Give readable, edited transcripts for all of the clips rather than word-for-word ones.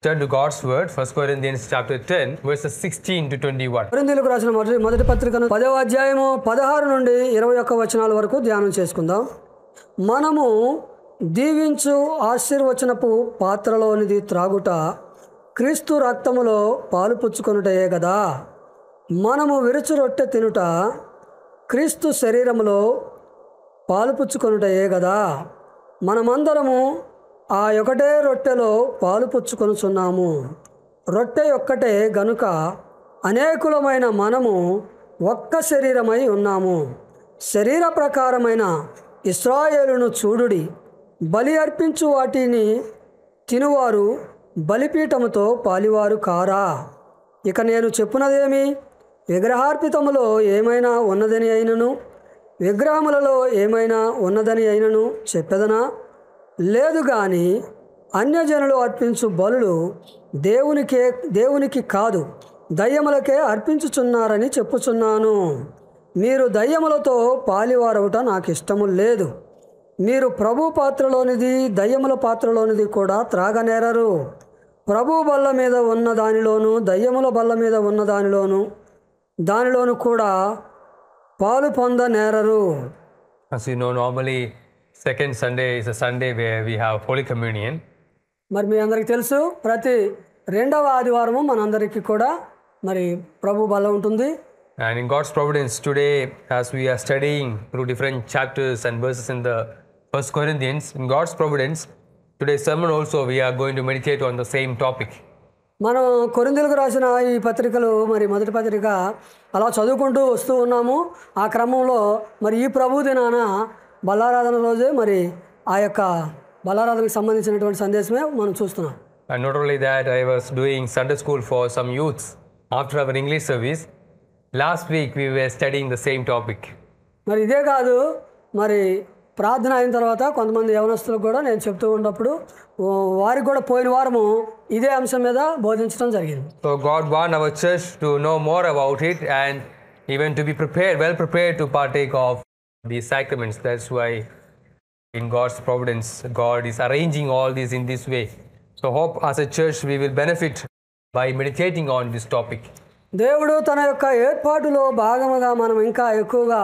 Turn to God's word, 1 Corinthians chapter 10, verses 16 to 21. కొరింథీయులకు రాసిన మొదటి పత్రికను 10వ అధ్యాయము 16 నుండి 21 వచనాల వరకు ధ్యానం చేసుకుందాం. మనము దీవించు ఆశీర్వచనపు పాత్రలోనిది త్రాగుట క్రీస్తు రక్తములో పాలు పుచ్చుకొనుటయే కదా. మనము విరుచు రొట్టె తినుట క్రీస్తు శరీరములో పాలు పుచ్చుకొనుటయే కదా. మనమందరము ఆ ఒకటే రొట్టెలో పాలు పుచ్చుకొనుచున్నాము. రొట్టె ఒక్కటే గనుక అనేకులమైన మనము ఒక్క శరీరమై ఉన్నాము. శరీర ప్రకారమైన ఇశ్రాయేలును చూడుడి. బలి అర్పించు వాటిని తినువారు బలిపీఠముతో పాలివారు కారా? ఇక నేను చెప్పునదేమి? విగ్రహార్పితములో ఏమైనా ఉన్నదని అయినను విగ్రహములలో ఏమైనా ఉన్నదని అయినను చెప్పెదనా? లేదు గాని అన్యజనులు అర్పించు బలులు దేవునికి కాదు, దయ్యములకే అర్పించుచున్నారని చెప్పుచున్నాను. మీరు దయ్యములతో పాలివారవుట నాకు ఇష్టము లేదు. మీరు ప్రభు పాత్రలోనిది దయ్యముల పాత్రలోనిది కూడా త్రాగనేరరు. ప్రభు బల్ల మీద ఉన్న దానిలోను దయ్యముల బల్ల మీద ఉన్న దానిలోను కూడా పాలు పొందనేరరు. As you know, normally second Sunday is a Sunday where we have Holy Communion. మరి మీ అందరికీ తెలుసు, ప్రతి రెండవ ఆదివారము మనందరికీ కూడా మరి ప్రభు బల్ల ఉంటుంది. And in God's providence today, as we are studying through different chapters and verses in the 1 Corinthians, in God's providence, today's sermon also we are going to meditate on the same topic. మనం కొరింథీయులకు రాసిన ఈ పత్రికలు మరి మొదటి పత్రిక అలా చదువుకుంటూ వస్తూ ఉన్నాము. ఆ క్రమంలో మరి ఈ ప్రభు దినాన బల్లారాధన రోజే మరి ఆ యొక్క బల్లారాధనకు సంబంధించినటువంటి సందేశమే మనం చూస్తున్నాం. And not only that, I was doing Sunday school for some youths after our English service. Last week we were studying the same topic. మరి ఇదే కాదు, మరి ప్రార్థన అయిన తర్వాత కొంతమంది యవనస్తులకు కూడా నేను చెప్తూ ఉన్నప్పుడు వారికి కూడా పోయిన వారము ఇదే అంశం మీద బోధించడం జరిగింది. So God want our church to know more about it and even to be well prepared to partake of these sacraments. That's why in God's providence, God is arranging all this in this way. So hope as a church we will benefit by meditating on this topic. దేవుడు తన యొక్క ఏర్పాటులో భాగముగా మనం ఇంకా ఎక్కువగా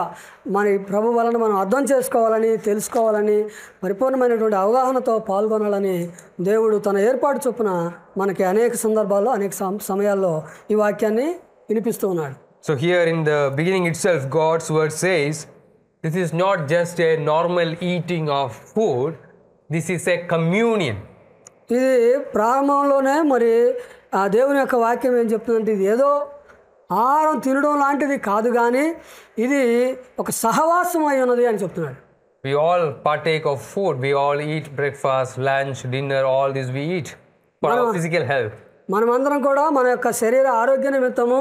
మన ప్రభు వలన మనం అర్థం చేసుకోవాలని, తెలుసుకోవాలని, పరిపూర్ణమైనటువంటి అవగాహనతో పాల్గొనాలని దేవుడు తన ఏర్పాటు చొప్పున మనకి అనేక సందర్భాల్లో అనేక సమయాల్లో ఈ వాక్యాన్ని వినిపిస్తూ ఉన్నాడు. So here in the beginning itself, God's word says, this is not just a normal eating of food, this is a communion. ఇది ప్రారంభంలోనే మరి ఆ దేవుని యొక్క వాక్యం ఏం చెప్తుందంటే ఇది ఏదో ఆహారం తినడం లాంటిది కాదు, కానీ ఇది ఒక సహవాసం అయి ఉన్నది అని చెప్తున్నాడు. We all partake of food. We all eat breakfast, lunch, dinner, all this we eat for our physical health. మనమందరం కూడా మన యొక్క శరీర ఆరోగ్య నిమిత్తము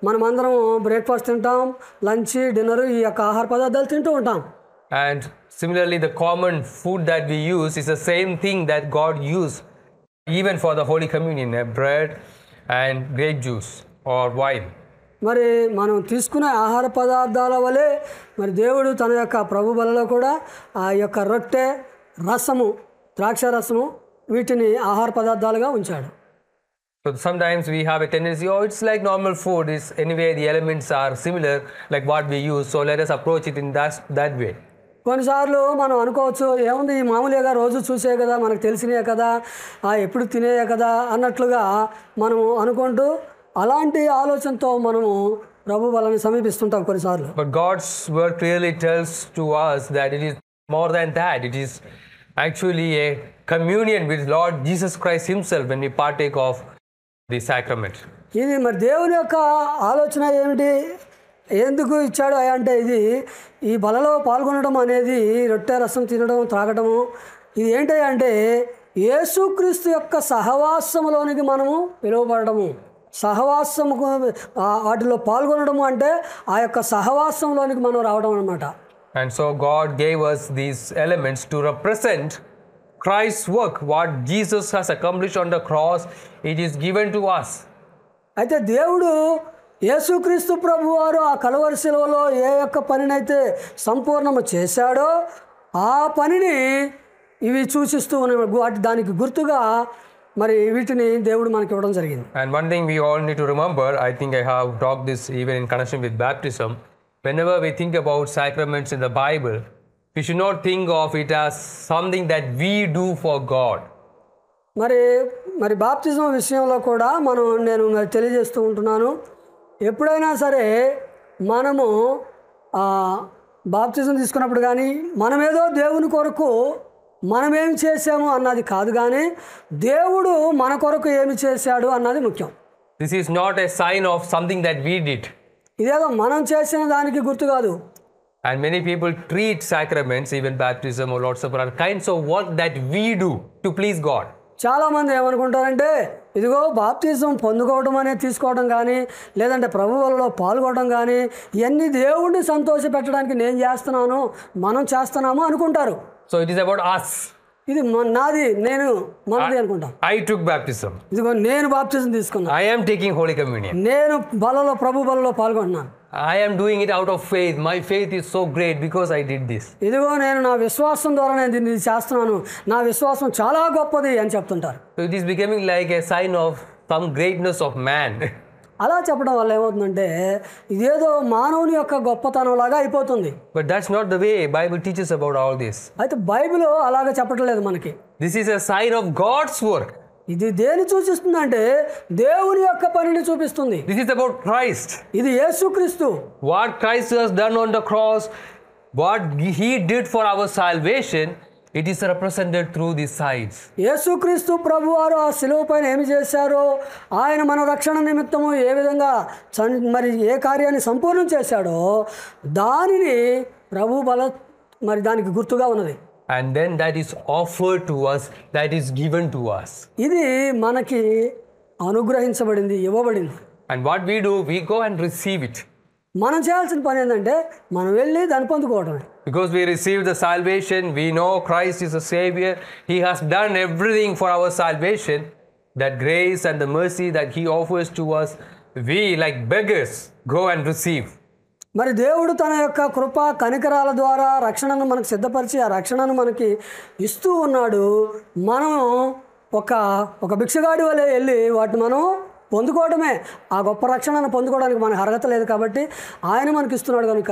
మనమందరం బ్రేక్ఫాస్ట్ తింటాం, లంచ్, డిన్నర్, ఈ యొక్క ఆహార పదార్థాలు తింటూ ఉంటాం. And similarly, the common food that we use is the same thing that God used even for the Holy Communion, bread and grape juice or wine. మరి మనం తీసుకునే ఆహార పదార్థాల వలె మరి దేవుడు తన యొక్క ప్రభు బలలో కూడా ఆ యొక్క రొట్టె, రసము, ద్రాక్ష రసము వీటిని ఆహార పదార్థాలుగా ఉంచాడు. So sometimes we have a tendency, it's like normal food. Is anyway the elements are similar like what we use. So let us approach it in that way. కొన్నిసార్లు మనం అనుకోవచ్చు, ఏముంది ఈ మామూలుగా రోజు చూసే కదా, మనకు తెలిసినే కదా, ఎప్పుడు తినేయే కదా అన్నట్లుగా మనము అనుకుంటూ అలాంటి ఆలోచనతో మనము ప్రభు బలని సమీపిస్తుంటాం కొన్నిసార్లు. But God's word clearly tells to us that it is more than that. It is actually a communion with Lord Jesus Christ himself when we partake of the sacrament. ఇది మరి దేవుని యొక్క ఆలోచన ఏమిటి, ఎందుకు ఇచ్చాడు అంటే ఇది ఈ బలలో పాల్గొనడం అనేది, రొట్టె రసం తినడం, త్రాగడము, ఇది ఏంటి అంటే యేసుక్రీస్తు యొక్క సహవాసములోనికి మనము పిలువబడము. సహవాసముకు వాటిలో పాల్గొనడము అంటే ఆ యొక్క సహవాసంలోనికి మనం రావడం అన్నమాట. And so God gave us these elements to represent Christ's work, what Jesus has accomplished on the cross. It is given to us. అయితే దేవుడు యేసుక్రీస్తు ప్రభువారు ఆ కలువరి శిలువలో ఏ యొక్క పనినైతే సంపూర్ణము చేశాడో ఆ పనిని ఇవి సూచిస్తూ ఉన్నాయి. దానికి గుర్తుగా మరి వీటిని దేవుడు మనకి ఇవ్వడం జరిగింది. And one thing we all need to remember, I think I have talked this even in connection with baptism, whenever we think about sacraments in the Bible, we should not think of it as something that we do for God. మరి బాప్తిజం విషయంలో కూడా నేను తెలియజేస్తూ ఉంటున్నాను. ఎప్పుడైనా సరే మనము బాప్తిజం తీసుకున్నప్పుడు కానీ మనమేదో దేవుని కొరకు మనమేం చేసాము అన్నది కాదు, కానీ దేవుడు మన కొరకు ఏమి చేశాడు అన్నది ముఖ్యం. This is not a sign of something that we did. ఇదేదో మనం చేసిన దానికి గుర్తు కాదు. And many people treat sacraments, even baptism or Lord's Supper, are kinds of work that we do to please God. చాలామంది ఏమనుకుంటారంటే ఇదిగో బాప్తిజం పొందుకోవడం అనేది తీసుకోవడం కానీ లేదంటే ప్రభువులలో పాల్గొనడం కానీ ఇవన్నీ దేవుడిని సంతోషపెట్టడానికి నేను చేస్తున్నాను, మనం చేస్తున్నాము అనుకుంటారు. So it is about us. ఇది నాది, మనది అనుకుంటాం. I took baptism. ఇదిగో నేను బాప్తిజం తీసుకున్నాను. I am taking Holy Communion. నేను ప్రభు బలలో పాల్గొంటున్నాను. I am doing it out of faith. My faith is so great because I did this. ఇదిగో నేను నా విశ్వాసం ద్వారా నేను దీన్ని చేస్తున్నాను, నా విశ్వాసం చాలా గొప్పది అని చెప్తుంటారు. So it is becoming like a sign of some greatness of man. అలా చెప్పడం వల్ల ఏమవుతుందంటే ఇదేదో మానవుని యొక్క గొప్పతనం లాగా అయిపోతుంది. But that's not the way Bible teaches about all this. అయితే బైబిల్ అలాగే చెప్పట్లేదు మనకి. This is a sign of God's work. ఇది దేని సూచిస్తుందంటే దేవుని యొక్క పనిని చూపిస్తుంది. This is about Christ. ఇది యేసుక్రీస్తు. What Christ has done on the cross, what he did for our salvation, it is represented through these signs. యేసుక్రీస్తు ప్రభువారు ఆ శిలువ పైన ఏమి చేశారో, ఆయన మన రక్షణ నిమిత్తము ఏ విధంగా మరి ఏ కార్యాన్ని సంపూర్ణం చేశాడో దానిని ప్రభు మరి దానికి గుర్తుగా ఉన్నది. And then that is offered to us, that is given to us. ఇది మనకి అనుగ్రహించబడింది, ఇవ్వబడింది. And what we do, we go and receive it. మనం చేయాల్సిన పని ఏంటంటే మనం వెళ్ళి దాన్ని పొందుకోవడమే. Because we receive the salvation, we know Christ is a Savior. He has done everything for our salvation. That grace and the mercy that He offers to us, we like beggars go and receive. మరి దేవుడు తన యొక్క కృప కనికరాల ద్వారా రక్షణను మనకు సిద్ధపరిచి ఆ రక్షణను మనకి ఇస్తూ ఉన్నాడు. మనం ఒక భిక్షగాడి వలె వెళ్ళి వాటిని మనం పొందుకోవడమే. ఆ గొప్ప రక్షణను పొందుకోవడానికి మనకు అర్హత లేదు కాబట్టి ఆయన మనకి ఇస్తున్నాడు కనుక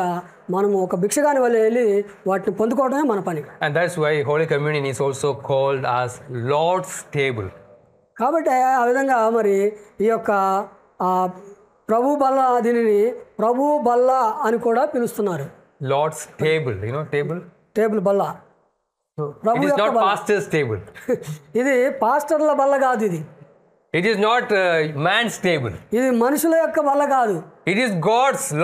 మనము ఒక భిక్షగాని వలె వెళ్ళి వాటిని పొందుకోవడమే మన పని. And that's why Holy Communion is also called as Lord's table. కాబట్టి ఆ విధంగా మరి ఈ యొక్క ప్రభు బల్ల, దీనిని ప్రభు బల్ల అని కూడా పిలుస్తున్నారు. Lord's table, you know, table బల్ల. It is not pastor's table. ఇది పాస్టర్ల బల్ల కాదు. It is not man's table. ఇది మనుషుల యొక్క బల్ల కాదు. It is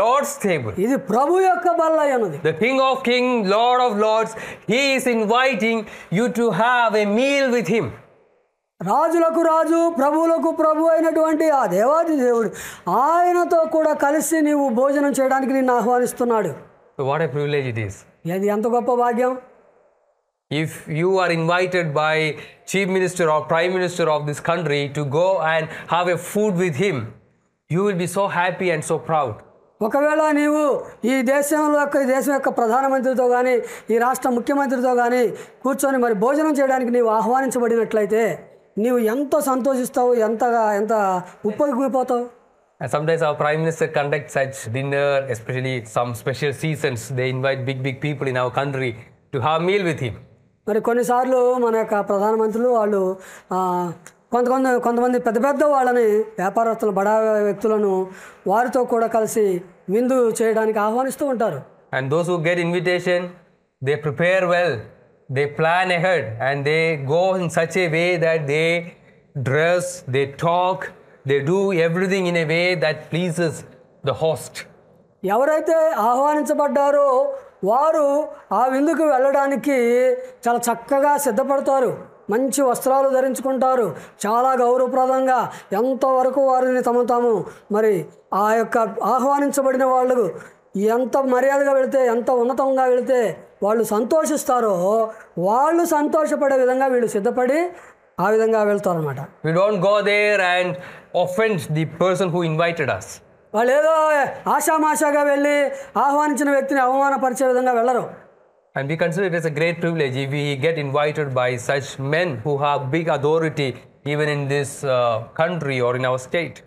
Lord's table. ఇది ప్రభు యొక్క బల్ల అన్నది. The King of Kings, Lord of Lords, He is inviting you to have a meal with Him. రాజులకు రాజు, ప్రభువులకు ప్రభు అయినటువంటి ఆ దేవాది దేవుడు ఆయనతో కూడా కలిసి నీవు భోజనం చేయడానికి నిన్ను ఆహ్వానిస్తున్నాడు. So what a privilege it is. ఇది ఎంత గొప్ప భాగ్యం. If you are invited by Chief Minister or Prime Minister of this country to go and have a food with him, you will be so happy and so proud. ఒకవేళ నీవు ఈ దేశం యొక్క ప్రధానమంత్రితో కానీ ఈ రాష్ట్ర ముఖ్యమంత్రితో కానీ కూర్చొని మరి భోజనం చేయడానికి నీవు ఆహ్వానించబడినట్లయితే నీవు ఎంతో సంతోషిస్తావు, ఎంత ఉప్పొంగిపోతావు. And sometimes our Prime Minister conducts such dinner, especially some special seasons. They invite big people in our country to have a meal with him. మరి కొన్నిసార్లు మన యొక్క ప్రధానమంత్రులు వాళ్ళు కొంతమంది పెద్ద వాళ్ళని, వ్యాపారస్తులు, బడా వ్యక్తులను వారితో కూడా కలిసి విందు చేయడానికి ఆహ్వానిస్తూ ఉంటారు. And those who get invitation, they prepare well, they plan ahead, and they go in such a way that they dress, they talk, they do everything in a way that pleases the host. ఎవరైతే ఆహ్వానించబడ్డారో వారు ఆ విందుకు వెళ్ళడానికి చాలా చక్కగా సిద్ధపడతారు, మంచి వస్త్రాలు ధరించుకుంటారు, చాలా గౌరవప్రదంగా ఎంతవరకు వారిని తాము మరి ఆ యొక్క ఆహ్వానించబడిన వాళ్ళు ఎంత మర్యాదగా వెళితే, ఎంత ఉన్నతంగా వెళితే వాళ్ళు సంతోషిస్తారో వాళ్ళు సంతోషపడే విధంగా వీళ్ళు సిద్ధపడి ఆ విధంగా వెళ్తారు అన్నమాట. We don't go there and offend the person who invited us. వాళ్ళు ఏదో ఆషామాషాగా వెళ్ళి ఆహ్వానించిన వ్యక్తిని అవమానపరిచే విధంగా వెళ్ళరు. And we consider it as a great privilege if we get invited by such men who have big authority even in this country or in our state.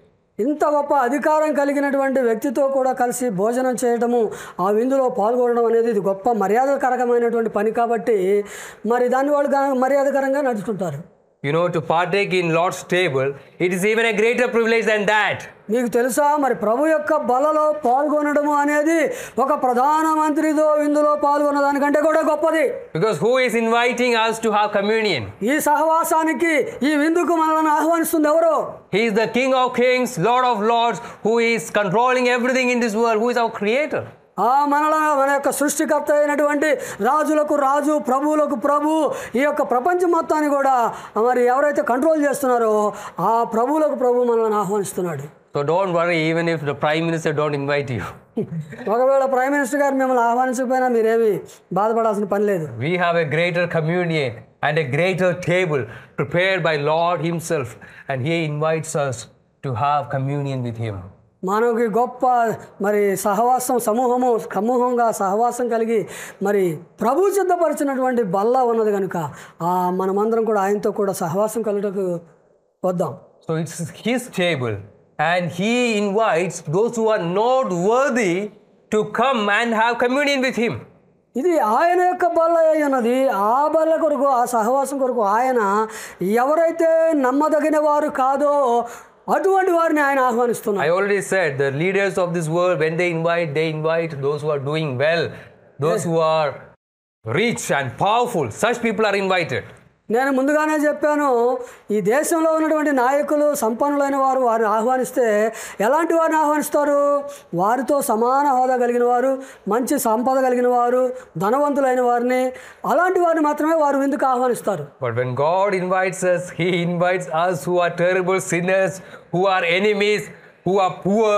ఇంత గొప్ప అధికారం కలిగినటువంటి వ్యక్తితో కూడా కలిసి భోజనం చేయడము, ఆ విందులో పాల్గొనడం అనేది ఇది గొప్ప మర్యాదకరమైనటువంటి పని కాబట్టి మరి దాన్ని వాళ్ళు మర్యాదకరంగా నడుచుకుంటారు. You know, to partake in Lord's table, it is even a greater privilege than that. మీకు తెలుసా, మరి ప్రభు యొక్క బలలో పాల్గొనడము అనేది ఒక ప్రధానమంత్రితో విందులో పాల్గొన్న దానికంటే కూడా గొప్పది. Because who is inviting us to have communion? ఈ సహవాసానికి, ఈ విందుకు మనల్ని ఆహ్వానిస్తుంది ఎవరు? He is the King of Kings, Lord of Lords, who is controlling everything in this world, who is our creator. మన యొక్క సృష్టికర్త అయినటువంటి రాజులకు రాజు, ప్రభువులకు ప్రభు, ఈ యొక్క ప్రపంచం మొత్తాన్ని కూడా మరి ఎవరైతే కంట్రోల్ చేస్తున్నారో ఆ ప్రభువులకు ప్రభు మనల్ని ఆహ్వానిస్తున్నాడు. So don't worry even if the Prime Minister don't invite you. ఒకవేళ ప్రైమ్ మినిస్టర్ గారు మిమ్మల్ని ఆహ్వానించకపోయినా మీరేమి బాధపడాల్సిన పని లేదు. We have a greater communion and a greater table prepared by Lord himself, and he invites us to have communion with him. మనకి గొప్ప మరి సమూహంగా సహవాసం కలిగి మరి ప్రభు సిద్ధపరిచినటువంటి బల్ల ఉన్నది కనుక మనమందరం కూడా ఆయనతో కూడా సహవాసం కలుగుటకు వద్దాం. So it's his table and he invites those who are not worthy to come and have communion with him. ఇది ఆయన యొక్క బల్ల అయి ఉన్నది. ఆ బల్ల కొరకు, ఆ సహవాసం కొరకు ఆయన ఎవరైతే నమ్మదగిన వారు కాదో అటువంటి వారిని ఆయన ఆహ్వానిస్తున్నారు. I already said the leaders of this world, when they invite those who are doing well, those who are rich and powerful. Such people are invited. నేను ముందుగానే చెప్పాను, ఈ దేశంలో ఉన్నటువంటి నాయకులు, సంపన్నులైన వారిని ఆహ్వానిస్తే ఎలాంటి వారిని ఆహ్వానిస్తారు? వారితో సమాన హోదా కలిగిన వారు, మంచి సంపద కలిగిన వారు, ధనవంతులైన వారిని, అలాంటి వారిని మాత్రమే వారు విందుకు ఆహ్వానిస్తారు. But when God invites us, he invites us who are terrible sinners, who are enemies, who are poor,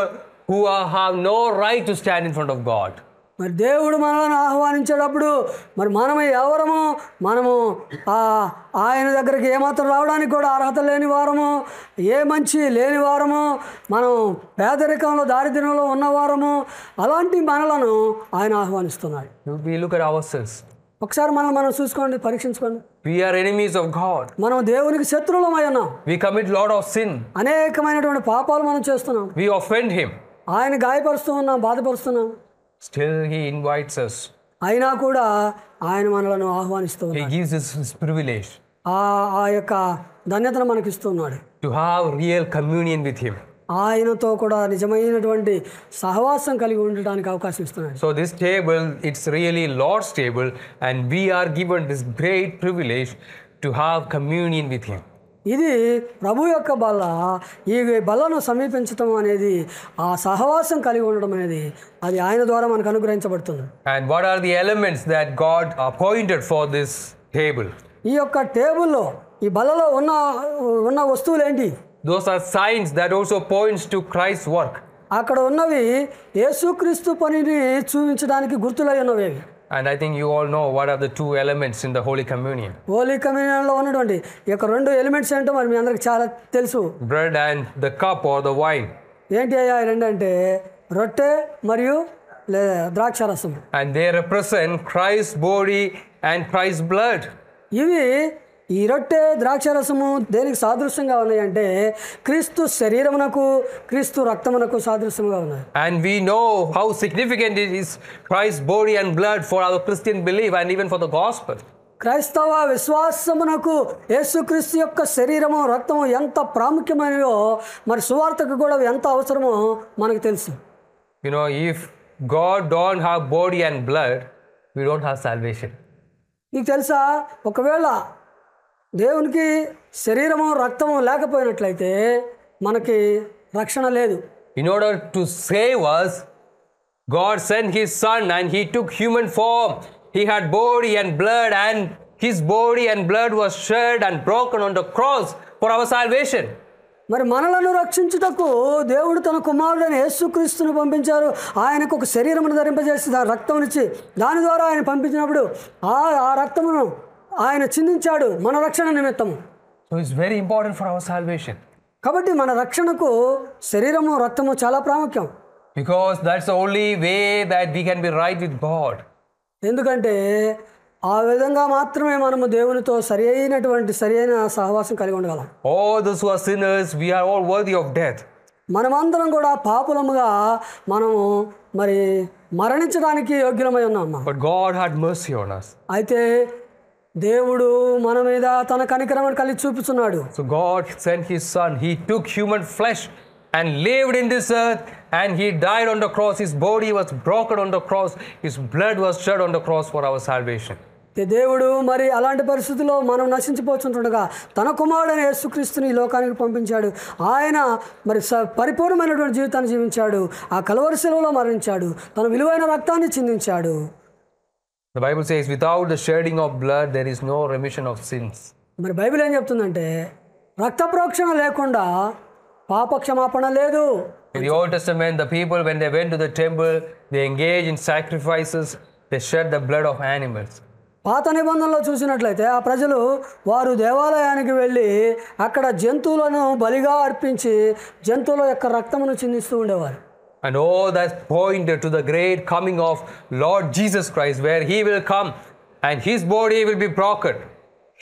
who have no right to stand in front of God. మరి దేవుడు మనల్ని ఆహ్వానించేటప్పుడు మరి మనము ఆయన దగ్గరికి ఏమాత్రం రావడానికి కూడా అర్హత లేని వారము, ఏ మంచి లేని వారము, మనం పేదరికంలో దారిద్ర్యంలో ఉన్నవారము, అలాంటి మనలను ఆయన ఆహ్వానిస్తున్నాడు. We look at ourselves. ఒకసారి మనం చూసుకోండి, పరీక్షించుకోండి. We are enemies of God. మనం దేవునికి శత్రువులమై ఉన్నాం. We commit lot of sin. అనేకమైనటువంటి పాపాలు మనం చేస్తున్నాం. We offend him. ఆయన గాయపరుస్తూ ఉన్నాం, బాధపరుస్తున్నాం. Still he invites us. అయినా కూడా ఆయన మనలను ఆహ్వానిస్తూ ఉన్నాడు. He gives us his privilege. ఆ యొక్క ధన్యతను మనకి ఇస్తున్నాడు. To have real communion with him. ఆయనతో కూడా నిజమైనటువంటి సహవాసం కలిగి ఉండడానికి అవకాశం ఇస్తున్నాడు. So this table, it's really Lord's table, and we are given this great privilege to have communion with him. ఇది ప్రభు యొక్క బల్ల. ఈ బల్లను సమీపించడం అనేది, ఆ సహవాసం కలిగి ఉండడం అనేది, అది ఆయన ద్వారా మనకు అనుగ్రహించబడుతుంది. And what are the elements that God appointed for this table? ఈ యొక్క టేబుల్లో, ఈ బల్లలో ఉన్న వస్తువులు ఏంటి? Those are signs that also points to Christ's work. అక్కడ ఉన్నవి యేసుక్రీస్తు పనిని చూపించడానికి గుర్తులై ఉన్నవి. And I think you all know what are the two elements in the Holy Communion. Holi కమ్యూనియన్లో ఉన్నటువంటి ఈ యొక్క రెండు ఎలిమెంట్స్ ఏంటో మరి మీ అందరికి చాలా తెలుసు. Bread and the cup or the wine. ఏంటి అయ్యా ఈ రెండు అంటే? రొట్టె మరియు ద్రాక్షారసం. And they represent Christ's body and Christ's blood. ఇవి, ఈ రొట్టె ద్రాక్షారసము దేనికి సాదృశ్యంగా ఉన్నాయంటే క్రీస్తు శరీరమునకు, క్రీస్తు రక్తమునకు సాదృశ్యంగా ఉన్నాయి. And we know how significant it is, Christ's body and blood, for our Christian belief and even for the gospel. క్రైస్తవ విశ్వాసమునకు యేసుక్రీస్తు యొక్క శరీరము, రక్తము ఎంత ప్రాముఖ్యమైనవో మరి సువార్తకు కూడా ఎంత అవసరమో మనకు తెలుసు. You know, if God don't have body and blood, we don't have salvation. నీకు తెలుసా, ఒకవేళ దేవునికి శరీరము, రక్తము లేకపోయినట్లయితే మనకి రక్షణ లేదు. In order to save us, God sent his son and he took human form. He had body and blood, and his body and blood was shed and broken on the cross for our salvation. మరి మనలను రక్షించుటకు దేవుడు తన కుమారుడైన యేసుక్రీస్తును పంపించారు. ఆయనకు ఒక శరీరమును ధరింపజేసి దాని రక్తమునిచ్చి దాని ద్వారా ఆయన పంపించినప్పుడు ఆ రక్తమును ఆయన చిందించాడు మన రక్షణ నిమిత్తము. So it's very important for our salvation. కాబట్టి మన రక్షణకు శరీరము, రక్తము చాలా ప్రాముఖ్యం. Because that's the only way that we can be right with God. ఎందుకంటే ఆ విధంగా మాత్రమే మనము దేవునితో సరి అయిన సహవాసం కలిగి ఉండగలం. All those who are sinners, we are all worthy of death. మనమందరం కూడా పాపులముగా మనము మరి మరణించడానికి యోగ్యమై ఉన్నాం. But God had mercy on us. అయితే దేవుడు మన మీద తన కనికరమును కలిగి చూపుతున్నాడు. So God sent His Son. He took human flesh and lived in this earth, and He died on the cross. His body was broken on the cross. His blood was shed on the cross for our salvation. దేవుడు మరి అలాంటి పరిస్థితుల్లో మనం నశించిపోతుండగా తన కుమారుడైన యేసుక్రీస్తుని ఈ లోకానికి పంపించాడు. ఆయన మరి పరిపూర్ణమైనటువంటి జీవితాన్ని జీవించాడు. ఆ కల్వరి శిలువలో మరణించాడు. తన విలువైన రక్తాన్ని చిందించాడు. The Bible says, without the shedding of blood, there is no remission of sins. మరి బైబిల్ ఏం చెప్తుందంటే రక్త ప్రోక్షణ లేకుండా పాప క్షమాపణ లేదు. In the Old Testament, the people, when they went to the temple, they engaged in sacrifices. They shed the blood of animals. పాత నిబంధనలో చూసినట్లయితే ఆ ప్రజలు వారు దేవాలయానికి వెళ్ళి అక్కడ జంతువులను బలిగా అర్పించి జంతువుల యొక్క రక్తమును చిందిస్తూ ఉండేవారు. And all that pointed to the great coming of Lord Jesus Christ, where He will come and His body will be broken.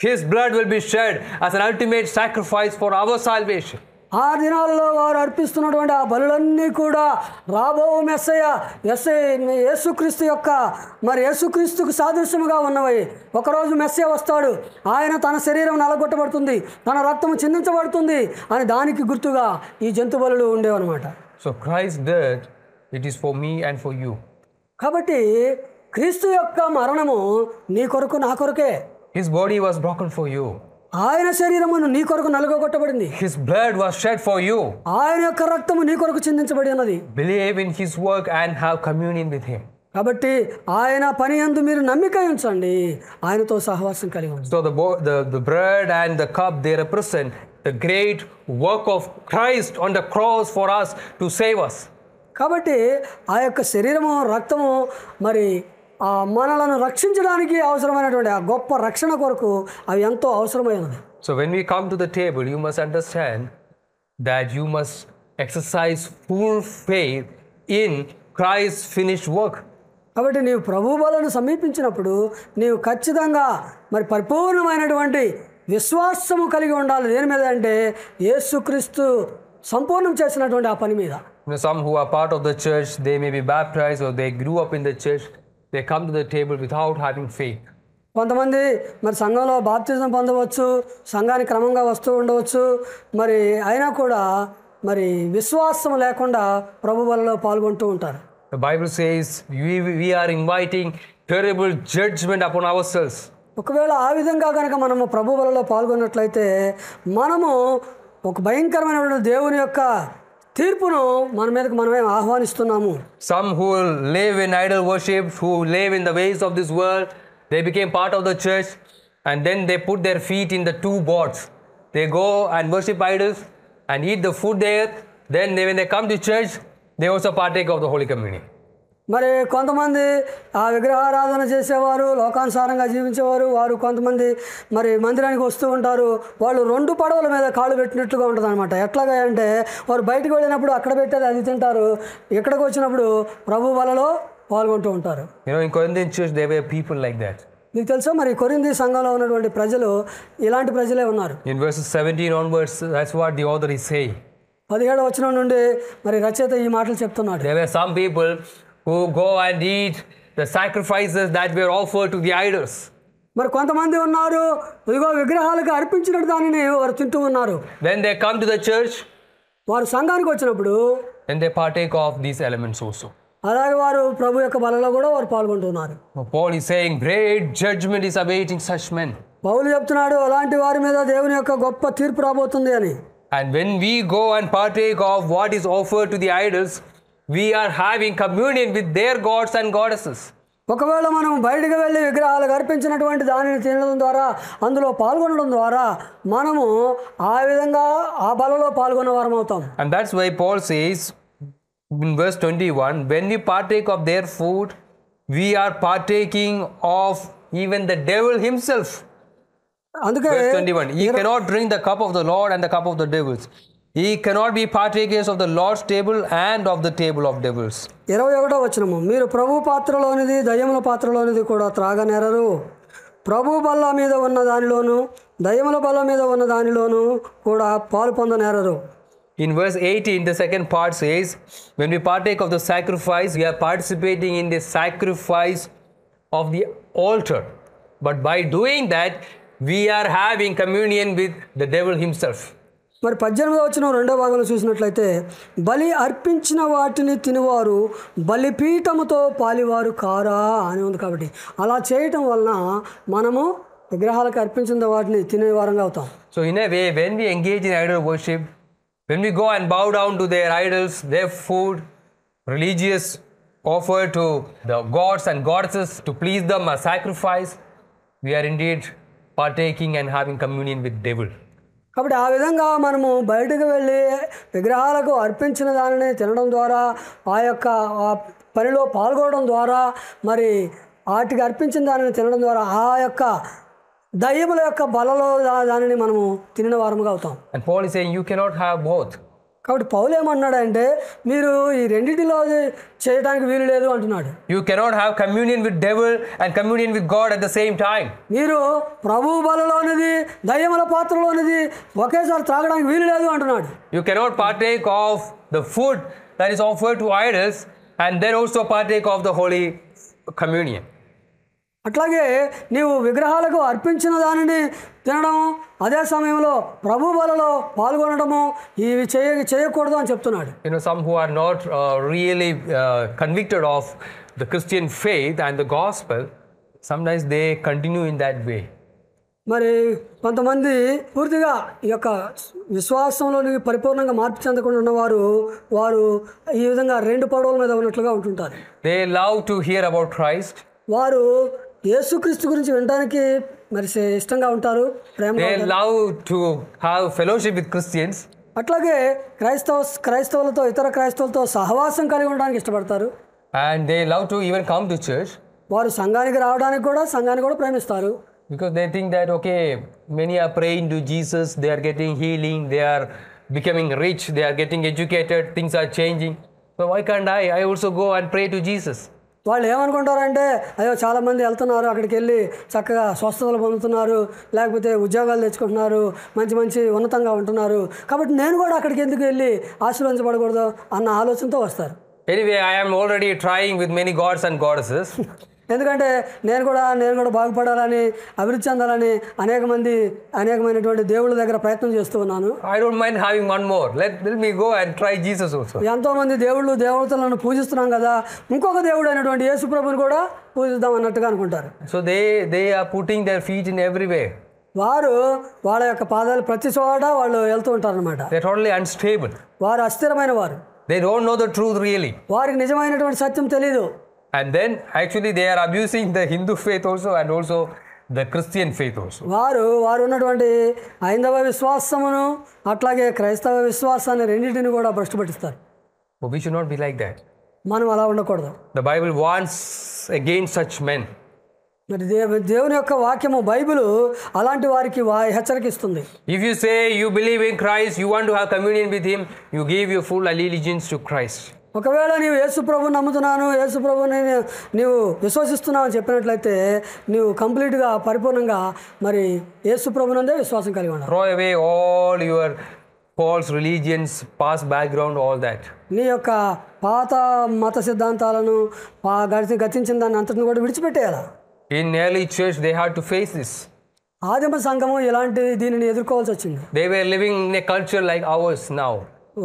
His blood will be shed as an ultimate sacrifice for our salvation. ఆ దినాల్లో వారు అర్పిస్తున్నటువంటి ఆ బలులన్నీ కూడా రాబో మెస్సయ్య యేసుక్రీస్తు యొక్క మరి యేసుక్రీస్తుకు సాదృశ్యముగా ఉన్నవి. ఒకరోజు మెస్సయ్య వస్తాడు, ఆయన తన శరీరం నలగొట్టబడుతుంది, తన రక్తము చిందించబడుతుంది అని దానికి గుర్తుగా ఈ జంతు బలులు ఉండేవన్నమాట. So Christ's death, it is for me and for you. కాబట్టి క్రీస్తు యొక్క మరణము నీ కొరకు నా కొరకే. His body was broken for you. ఆయన శరీరమును నీ కొరకు నలుగొట్టబడింది. His blood was shed for you. ఆయన యొక్క రక్తము నీ కొరకు చిందించబడి ఉన్నది. Believe in His work and have communion with Him. కాబట్టి ఆయన పని యందు మీరు నమ్మిక ఉంచండి, ఆయనతో సహవాసం కలిగి ఉండండి. So the bread and the cup, they represent the great work of Christ on the cross for us to save us. కాబట్టి ఆ యొక్క శరీరము రక్తము మరి ఆ మనలను రక్షించడానికి అవసరమైనటువంటి ఆ గొప్ప రక్షణ కొరకు అవి ఎంతో అవసరమైనది. So when we come to the table, you must understand that you must exercise full faith in Christ's finished work. కాబట్టి నీవు ప్రభు బలను సమీపించినప్పుడు నీవు ఖచ్చితంగా మరి పరిపూర్ణమైనటువంటి విశ్వాసము కలిగి ఉండాలి. దేని మీద అంటే యేసుక్రీస్తు సంపూర్ణం చేసినటువంటి ఆ పని మీద. Some who are part of the church, they may be baptized or they grew up in the church. They come to the table without having faith. కొంతమంది మరి సంఘంలో బాప్తిజం పొందవచ్చు, సంఘానికి క్రమంగా వస్తూ ఉండవచ్చు, మరి అయినా కూడా మరి విశ్వాసం లేకుండా ప్రభు బలలో పాల్గొంటూ ఉంటారు. The Bible says we are inviting terrible judgment upon ourselves. ఒకవేళ ఆ విధంగా కనుక మనము ప్రభు బలలో పాల్గొన్నట్లయితే మనము ఒక భయంకరమైనటువంటి దేవుని యొక్క తీర్పును మన మీదకి మనమే ఆహ్వానిస్తున్నాము. Some who live in idol worship, who live in the ways of this world, they became part of the church and then they put their feet in the two boards. They go and worship idols and eat the food there. Then when they come to church, they also partake of the Holy Communion. మరి కొంతమంది ఆ విగ్రహారాధన చేసేవారు, లోకానుసారంగా జీవించేవారు, వారు కొంతమంది మరి మందిరానికి వస్తూ ఉంటారు. వాళ్ళు రెండు పడవల మీద కాళ్ళు పెట్టినట్లుగా ఉంటుంది అనమాట. ఎట్లాగా అంటే వారు బయటకు వెళ్ళినప్పుడు అక్కడ పెట్టేది అది తింటారు, ఇక్కడికి వచ్చినప్పుడు ప్రభు బలలో పాల్గొంటూ ఉంటారు. In Corinthian church there were people like that. మీకు తెలుసా మరి కొరింథీ సంఘంలో ఉన్నటువంటి ప్రజలు ఇలాంటి ప్రజలే ఉన్నారు. In verses 17 onwards, that's what the author is saying. 17వ వచనం నుండి మరి రచయిత ఈ మాటలు చెప్తున్నాడు. There were some people who go and eat the sacrifices that were offered to the idols. మరి కొంతమంది ఉన్నారు, ఇదిగో విగ్రహాలకు అర్పించిన దానిని వారు తింటూ ఉన్నారు. When they come to the church, వారు సంఘానికి వచ్చినప్పుడు then they partake of these elements also. అలాగే వారు ప్రభు యొక్క బలలో కూడా వారు పాల్గొంటున్నారు. Paul is saying great judgment is awaiting such men. పౌలు చెప్తున్నాడు అలాంటి వారి మీద దేవుని యొక్క గొప్ప తీర్పు రాబోతుంది అని. And when we go and partake of what is offered to the idols, we are having communion with their gods and goddesses. ఒకవేళ మనం బయటకు వెళ్ళి విగ్రహాలకు అర్పించినటువంటి దానిని తినడం ద్వారా, అందులో పాల్గొనడం ద్వారా మనము ఆ విధంగా ఆ బలలో పాల్గొన్న వారం అవుతాం. And that's why Paul says in verse 21, when we partake of their food, we are partaking of even the devil himself. అందుకే Verse 21, he cannot drink the cup of the Lord and the cup of the devils. He cannot be partakers of the Lord's table and of the table of devils. 21వ వచనము, మీరు ప్రభు పాత్రలోనిది దయ్యముల పాత్రలోనిది కూడా త్రాగనేరరు. ప్రభు బల్ల మీద ఉన్న దానిలోను దయ్యముల బల్ల మీద ఉన్న దానిలోను కూడా పాలు పొందనేరరు. In verse 18, the second part says, when we partake of the sacrifice, we are participating in the sacrifice of the altar. But by doing that, we are having communion with the devil himself. మరి 18వ వచనం రెండో భాగంలో చూసినట్లయితే బలి అర్పించిన వాటిని తినువారు బలిపీఠముతో పాలివారు కారా అని ఉంది. కాబట్టి అలా చేయటం వలన మనము విగ్రహాలకు అర్పించిన వాటిని తినేవారంగా అవుతాం. So in a way, when we engage in idol worship, when we go and bow down to their idols, their food, religious offer to the gods and goddesses to please them as sacrifice, we are indeed partaking and having communion with devil. కాబట్టి ఆ విధంగా మనము బయటకు వెళ్ళి విగ్రహాలకు అర్పించిన దానిని తినడం ద్వారా ఆ యొక్క పనిలో పాల్గొనడం ద్వారా మరి వాటికి అర్పించిన దానిని తినడం ద్వారా ఆ యొక్క దయ్యముల యొక్క బలలో దానిని మనము తినిన వారముగా అవుతాం. And Paul is saying you cannot have both. కాబట్టి పౌలు ఏమన్నాడంటే మీరు ఈ రెండింటిలో చేయడానికి వీలు లేదు అంటున్నాడు. You cannot have communion with devil and communion with God at the same time. మీరు ప్రభువు బలలోనిది దయ్యముల పాత్రలోనిది ఒకేసారి త్రాగడానికి వీలు లేదు అంటున్నాడు. You cannot partake of the food that is offered to idols and then also partake of the Holy Communion. అట్లాగే నీవు విగ్రహాలకు అర్పించిన దానిని తినడం అదే సమయంలో ప్రభు బలలో పాల్గొనడము ఇవి చేయకూడదు అని చెప్తున్నాడు. Some who are not really convicted of the Christian faith and the gospel, sometimes they continue in that way. మరి కొంతమంది పూర్తిగా ఈ యొక్క విశ్వాసంలోని పరిపూర్ణంగా మార్పు చెందకుండా ఉన్నవారు వారు ఈ విధంగా రెండు పడవల మీద ఉన్నట్లుగా ఉంటుంటారు. They love to hear about Christ. వారు యేసుక్రీస్తు గురించి వినడానికి మరి ఇష్టంగా ఉంటారు, ప్రేమగా They love to have fellowship with Christians. అట్లాగే క్రైస్తవులతో ఇతర క్రైస్తవులతో సహవాసం కలిగి ఉండడానికి ఇష్టపడతారు. And they love to even come to church. వారు సంఘానికి రావడానికి కూడా సంఘాన్ని కూడా ప్రేమిస్తారు. Because they think that okay, many are praying to Jesus, they are getting healing, they are becoming rich, they are getting educated, things are changing. So why can't I also go and pray to Jesus? వాళ్ళు ఏమనుకుంటారంటే అయ్యో చాలామంది వెళ్తున్నారు, అక్కడికి వెళ్ళి చక్కగా స్వస్థతలు పొందుతున్నారు, లేకపోతే ఉద్యోగాలు తెచ్చుకుంటున్నారు, మంచి మంచి ఉన్నతంగా ఉంటున్నారు, కాబట్టి నేను కూడా అక్కడికి ఎందుకు వెళ్ళి ఆశీర్వదించబడకూడదు అన్న ఆలోచనతో వస్తారు. Anyway, I am already trying with many gods and goddesses. ఎందుకంటే నేను కూడా బాగుపడాలని అభివృద్ధి చెందాలని అనేకమైనటువంటి దేవుళ్ళ దగ్గర ప్రయత్నం చేస్తూ ఉన్నాను. I don't mind having one more. Let me go and try Jesus also. ఎంతోమంది దేవతలను పూజిస్తున్నాం కదా, ఇంకొక దేవుడు అయినటువంటి యేసు ప్రభుని కూడా పూజిద్దాం అన్నట్టుగా అనుకుంటారు. So they are putting their feet in everywhere. వారు వాళ్ళ యొక్క పాదాలు ప్రతి చోట వాళ్ళు వెళ్తూ ఉంటారు అన్నమాట. They are totally unstable. వారు అస్థిరమైన వారు. They don't know the truth really. వారికి నిజమైనటువంటి సత్యం తెలీదు. And then actually they are abusing the Hindu faith also and also the Christian faith also. వారు ఉన్నటువంటి హైందవ విశ్వాసమును అట్లాగే క్రైస్తవ విశ్వాసాన్ని రెండింటిని కూడా భ్రష్టు పట్టిస్తారు. But we should not be like that. మనం అలా ఉండకూడదు. The Bible warns against such men. మరి దేవుని యొక్క వాక్యము బైబిల్ అలాంటి వారికి హెచ్చరికిస్తుంది. If you say you believe in Christ, you want to have communion with him, you give your full allegiance to Christ. ఒకవేళ నీవు యేసు ప్రభువుని నమ్ముతున్నాను, యేసు ప్రభువుని నీవు విశ్వసిస్తున్నావు అని చెప్పినట్లయితే నీవు కంప్లీట్గా పరిపూర్ణంగా మరి యేసు ప్రభువునందే విశ్వాసం కలిగి ఉండాలి. Throw away all your false religions, past background, all that. నీ యొక్క పాత మత సిద్ధాంతాలను గతించిన దాన్ని అంతటిని కూడా విడిచిపెట్టేయాలి. In early church they had to face this. ఆదిమ సంఘము దీనిని ఎదుర్కోవాల్సి వచ్చింది. They were living in a culture like ours now.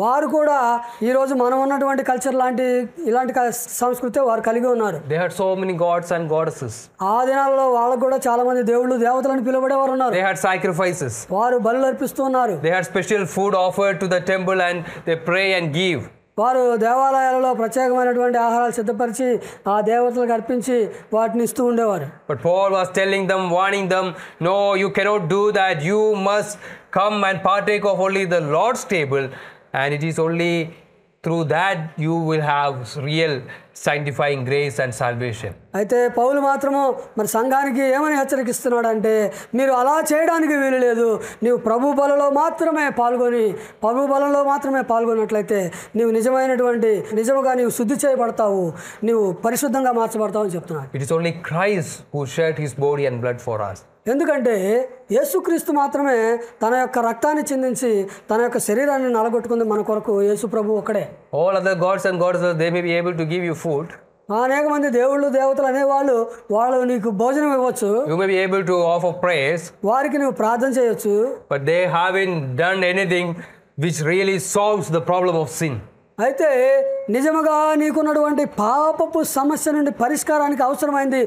వారు కూడా ఈరోజు మనం ఉన్నటువంటి కల్చర్ ఇలాంటి సంస్కృతి వారు కలిగి ఉన్నారు. They had so many gods and goddesses. ఆ దినాల్లో వాళ్ళకు కూడా చాలా మంది దేవతలను పిలువబడేవారు ఉన్నారు. They had sacrifices. వారు బలులు అర్పిస్తున్నారు. They had special food offered to the temple and they pray and give. వారు దేవాలయాలలో ప్రత్యేకమైనటువంటి ఆహారాలు సిద్ధపరిచి ఆ దేవతలకు అర్పించి వాటిని ఇస్తూ ఉండేవారు. But Paul was telling them, warning them, no, you cannot do that. You must come and partake of only the Lord's table. And it is only through that you will have real sanctifying grace and salvation. అయితే పౌలు మాత్రము మరి సంఘానికి ఏమని హెచ్చరిస్తున్నాడు అంటే, మీరు అలా చేయడానికి వీలు లేదు. నీవు ప్రభు బలలో మాత్రమే పాల్గొన్నట్లయితే నీవు నిజముగా నీవు శుద్ధి చేయబడతావు, నీవు పరిశుద్ధంగా మార్చబడతావు అని చెప్తున్నాడు. It is only Christ who shed his body and blood for us. ఎందుకంటే యేసుక్రీస్తు మాత్రమే తన యొక్క రక్తాన్ని చిందించి తన యొక్క శరీరాన్ని నలగొట్టుకుంది మన కొరకు. యేసు ప్రభు ఒక్కడే. All other gods and goddesses, they may be able to give you food. అనేక మంది దేవుళ్ళు దేవతలు అనేవాళ్ళు నీకు భోజనం ఇవ్వచ్చు. You may be able to offer prayers. వారికి నువ్వు ప్రార్థన చేయొచ్చు. But they haven't done anything which really solves the problem of sin. అయితే నిజముగా నీకున్నటువంటి పాపపు సమస్య నుండి పరిష్కారానికి అవసరమైంది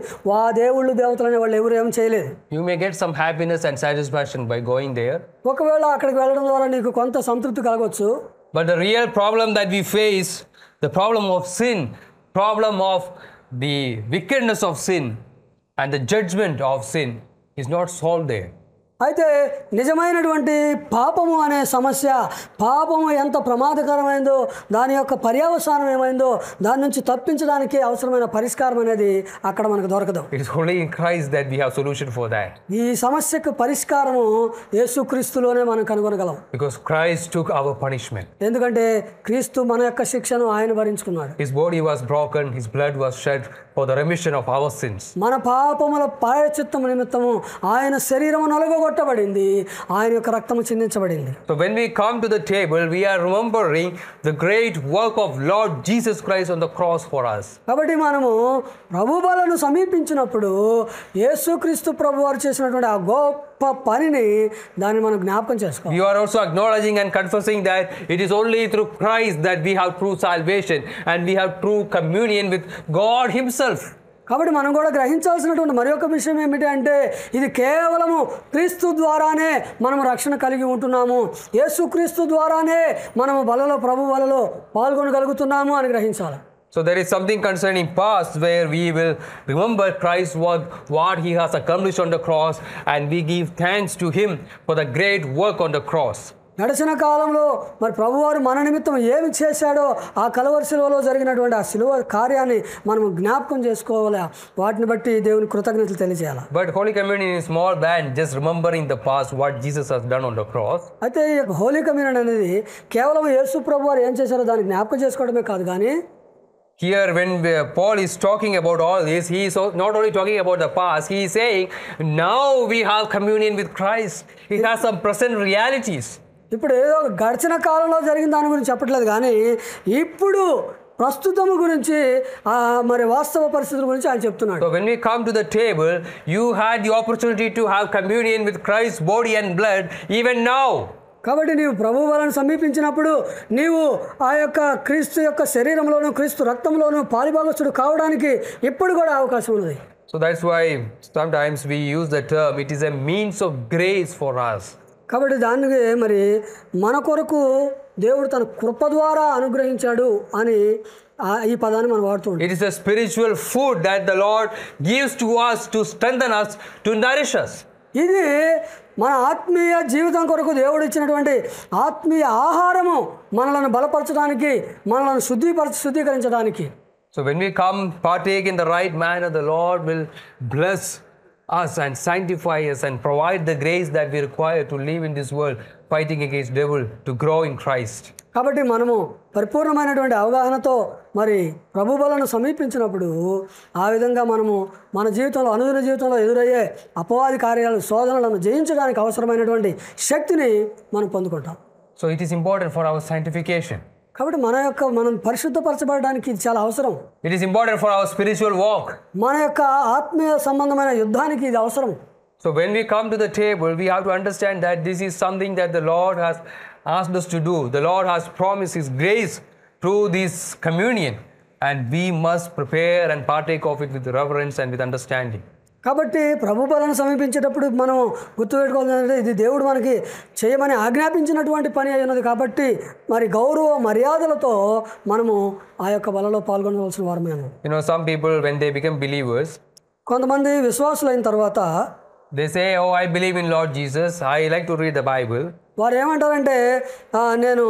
దేవుళ్ళు దేవతలు అనే వాళ్ళు ఎవరు ఏం చేయలేదు. You may get some happiness and satisfaction by going there. ఒకవేళ అక్కడికి వెళ్ళడం ద్వారా నీకు కొంత సంతృప్తి కలగవచ్చు. But the real problem that we face, the problem of sin, problem of the wickedness of sin and the judgment of sin is not solved there. అయితే నిజమైనటువంటి పాపము అనే సమస్య, పాపము ఎంత ప్రమాదకరమైందో, దాని యొక్క పర్యవసానం ఏమైందో, దాని నుంచి తప్పించడానికి అవసరమైన పరిష్కారం అనేది అక్కడ మనకు దొరకదు. It is only in Christ that we have solution for that. ఈ సమస్యకు పరిష్కారము యేసుక్రీస్తులోనే మనం కనుగొనగలం. Because Christ took our punishment. ఎందుకంటే క్రీస్తు మన యొక్క శిక్షను ఆయన భరించుకున్నాడు. His body was broken, his blood was shed for the remission of our sins. మన పాపముల ప్రాయశ్చిత్తము నిమిత్తము ఆయన శరీరము నలుగగొట్టబడింది, ఆయన యొక్క రక్తము చిందించబడింది. So when we come to the table, we are remembering the great work of Lord Jesus Christ on the cross for us. కాబట్టి మనము ప్రభు బలను సమీపించినప్పుడు యేసుక్రీస్తు ప్రభు వారు చేసినటువంటి ఆ గొప్ప పనిని దాన్ని మనం జ్ఞాపకం చేసుకోవాలి. You are also acknowledging and confessing that it is only through Christ that we have true salvation and we have true communion with God himself. కాబట్టి మనం కూడా గ్రహించాల్సినటువంటి మరి ఒక విషయం ఏమిటి అంటే, ఇది కేవలము క్రీస్తు ద్వారానే మనము రక్షణ కలిగి ఉంటున్నాము, యేసుక్రీస్తు ద్వారానే మనము ప్రభు బలలో పాల్గొనగలుగుతున్నాము అని గ్రహించాలి. So there is something concerning past where we will remember Christ's work, what he has accomplished on the cross, and we give thanks to him for the great work on the cross. గడిచిన కాలంలో మరి ప్రభువారు మన నిమిత్తం ఏమి చేశాడో ఆ కలవరి శిలువలో జరిగినటువంటి ఆ శిలువ కార్యాన్ని మనం జ్ఞాపకం చేసుకోవాలి, వాటిని బట్టి దేవుని కృతజ్ఞతలు తెలియజేయాలి. But Holy Communion is more than just remembering the past, what Jesus has done on the cross. అయితే ఈ హోలీ కమ్యూనియన్ అనేది కేవలం యేసు ప్రభువారు ఏం చేశారో దాన్ని జ్ఞాపకం చేసుకోవడమే కాదు, కానీ here when Paul is talking about all this, he is not only talking about the past, he is saying now we have communion with Christ. It has some present realities. ఇప్పుడు ఏదో గడిచిన కాలంలో జరిగిన దాని గురించి చెప్పట్లేదు, కానీ ఇప్పుడు ప్రస్తుతము గురించి మరి వాస్తవ పరిస్థితుల గురించి ఆయన చెప్తున్నాడు. So when we come to the table, you had the opportunity to have communion with Christ's body and blood even now. కాబట్టి నీవు ప్రభు బలను సమీపించినప్పుడు నీవు ఆ యొక్క క్రీస్తు యొక్క శరీరంలోను క్రీస్తు రక్తంలోను పాలిభాగస్తుడు కావడానికి ఇప్పుడు కూడా అవకాశం ఉన్నది. So that's why sometimes we use the term, it is a means of grace for us. కాబట్టి దానికి మరి మన కొరకు దేవుడు తన కృప ద్వారా అనుగ్రహించాడు అని ఈ పదాన్ని మనం వాడుతుంటాం. It is a spiritual food that the Lord gives to us to strengthen us, to nourish us. ఇది మన ఆత్మీయ జీవితం కొరకు దేవుడు ఇచ్చినటువంటి ఆత్మీయ ఆహారము, మనలను బలపరచడానికి, మనలను శుద్ధీకరించడానికి. So when we come partake in the right manner, the Lord will bless us and sanctify us and provide the grace that we require to live in this world, fighting against devil, to grow in Christ. కాబట్టి మనము పరిపూర్ణమైనటువంటి అవగాహనతో మరి ప్రభు బలను సమీపించినప్పుడు ఆ విధంగా మనము మన జీవితంలో అనుదిన జీవితంలో ఎదురయ్యే అపవాది కార్యాలు శోధనలను జయించడానికి అవసరమైనటువంటి శక్తిని మనం పొందుకుంటాం. So it is important for our sanctification. కాబట్టి మనం పరిశుద్ధపరచబడడానికి ఇది చాలా అవసరం. It is important for our spiritual walk. మన యొక్క ఆత్మీయ సంబంధమైన యుద్ధానికి ఇది అవసరం. So when we come to the table, we have to understand that this is something that the Lord has asked us to do. The Lord has promised his grace through this communion, and we must prepare and partake of it with reverence and with understanding. కాబట్టి ప్రభు బలను సమీపించేటప్పుడు మనం గుర్తుపెట్టుకోవాలంటే ఇది దేవుడు మనకి చేయమని ఆజ్ఞాపించినటువంటి పని అయి ఉన్నది. కాబట్టి మరి గౌరవ మర్యాదలతో మనము ఆ యొక్క బలలో పాల్గొనవలసిన వారమే. Some people when they become believers, కొంతమంది విశ్వాసులైన తర్వాత they say, oh, I believe in Lord Jesus, I like to read the Bible. వారు ఏమంటారంటే నేను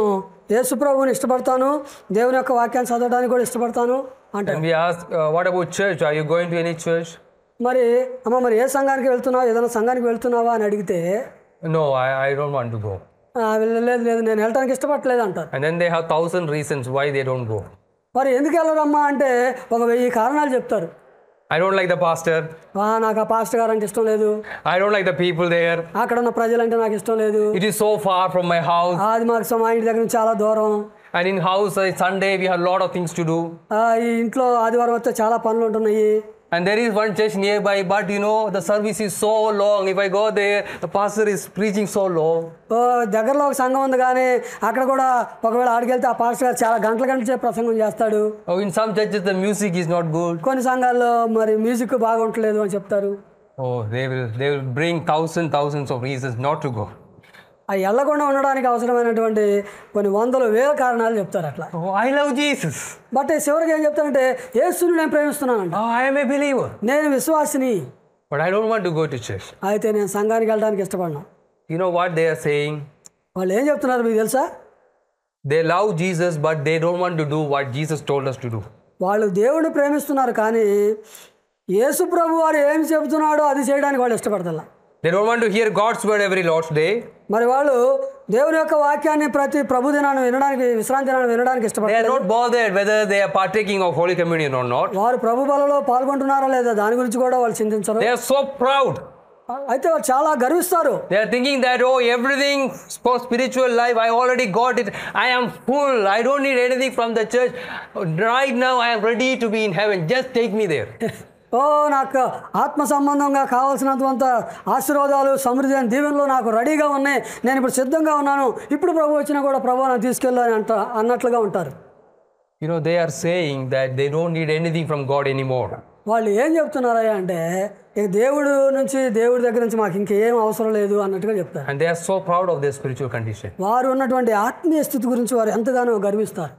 యేసు ప్రభువుని ఇష్టపడతాను, దేవుని యొక్క వాక్యాన్ని చదవడానికి కూడా ఇష్టపడతాను అంటారు. And we ask, what about church? Are you going to any church? మరి అమ్మ మరి ఏ సంఘానికి వెళ్తున్నావు, ఏదైనా సంఘానికి వెళ్తున్నావా అని అడిగితే No, I don't want to go. లేదు లేదు నేను వెళ్ళడానికి ఇష్టపడలేదు అంటారు. And then they have 1,000 reasons why they don't go. మరి ఎందుకు వెళ్ళరమ్మా అంటే 1000 కారణాలు చెప్తారు. I don't like the pastor. నాకు ఆ పాస్టర్ గారు అంటే ఇష్టం లేదు. I don't like the people there. అక్కడ ఉన్న ప్రజలంటే నాకు ఇష్టం లేదు. It is so far from my house. అది మాకు మా ఇంటి దగ్గర నుంచి చాలా దూరం. And in house, Sunday, we have a lot of things to do. ఈ ఇంట్లో ఆదివారం వస్తే చాలా పనులు ఉంటున్నాయి. And there is one church nearby, but you know, the service is so long. If I go there, the pastor is preaching so long. దగ్గరలో ఒక సంఘం ఉంది కానీ అక్కడ కూడా ఒకవేళ ఆడికి వెళ్తే ఆ పాస్టర్ గారు చాలా గంటల ప్రసంగం చేస్తాడు. Oh, in some churches, the music is not good. కొన్ని సంఘాల్లో మరి మ్యూజిక్ బాగుంటలేదు అని చెప్తారు. Oh, they will bring thousands of reasons not to go. ఆ వెళ్ళకుండా ఉండడానికి అవసరమైనటువంటి కొన్ని 100,000 కారణాలు చెప్తారు అట్లా. Oh, I love Jesus. But చివరికి ఏం చెప్తారంటే యేసుని నేను ప్రేమిస్తున్నానంట. Oh, I am a believer. నేను విశ్వాసిని. But I don't want to go to church. అయితే నేను సంఘానికి వెళ్ళడానికి ఇష్టపడను. You know what they are saying? వాళ్ళు ఏం చెప్తున్నారు మీకు తెలుసా? They love Jesus, but they don't want to do what Jesus told us to do. వాళ్ళు దేవుడిని ప్రేమిస్తున్నారు కానీ యేసు ప్రభు వారు ఏం చెబుతున్నాడో అది చేయడానికి వాళ్ళు ఇష్టపడతారు. They don't want to hear God's word every Lord's day. మరి వాళ్ళు దేవుని యొక్క వాక్యాన్ని ప్రతి ప్రభు దినాన్ని వినడానికి, విశ్రాంతి దినాన్ని వినడానికి They ఇష్టపడతారు. are not bothered whether they are partaking of Holy Communion or not. వారు ప్రభు బలలో పాల్గొంటున్నారా లేదా దాని గురించి కూడా వాళ్ళు చింతించరు. They are so proud. అయితే వాళ్ళు చాలా గర్విస్తారు. They are thinking that, oh, everything for spiritual life, I already got it. I am full. I don't need anything from the church. Right now, I am ready to be in heaven. Just take me there. నాకు ఆత్మ సంబంధంగా కావాల్సినంత ఆశీర్వాదాలు, సమృద్ధి అని దీవెనలు నాకు రెడీగా ఉన్నాయి. నేను ఇప్పుడు సిద్ధంగా ఉన్నాను. ఇప్పుడు ప్రభు వచ్చినా కూడా ప్రభు నాకు తీసుకెళ్ళని అన్నట్లుగా ఉంటారు. You know, they are saying that they don't need anything from God anymore. వాళ్ళు ఏం చెప్తున్నారయ్యా అంటే ఇక దేవుడి దగ్గర నుంచి మాకు ఇంకేం అవసరం లేదు అన్నట్టుగా చెప్తారు. And they are so proud of their spiritual condition. వారు ఉన్నటువంటి ఆత్మీయ స్థితి గురించి వారు ఎంతగానో గర్విస్తారు.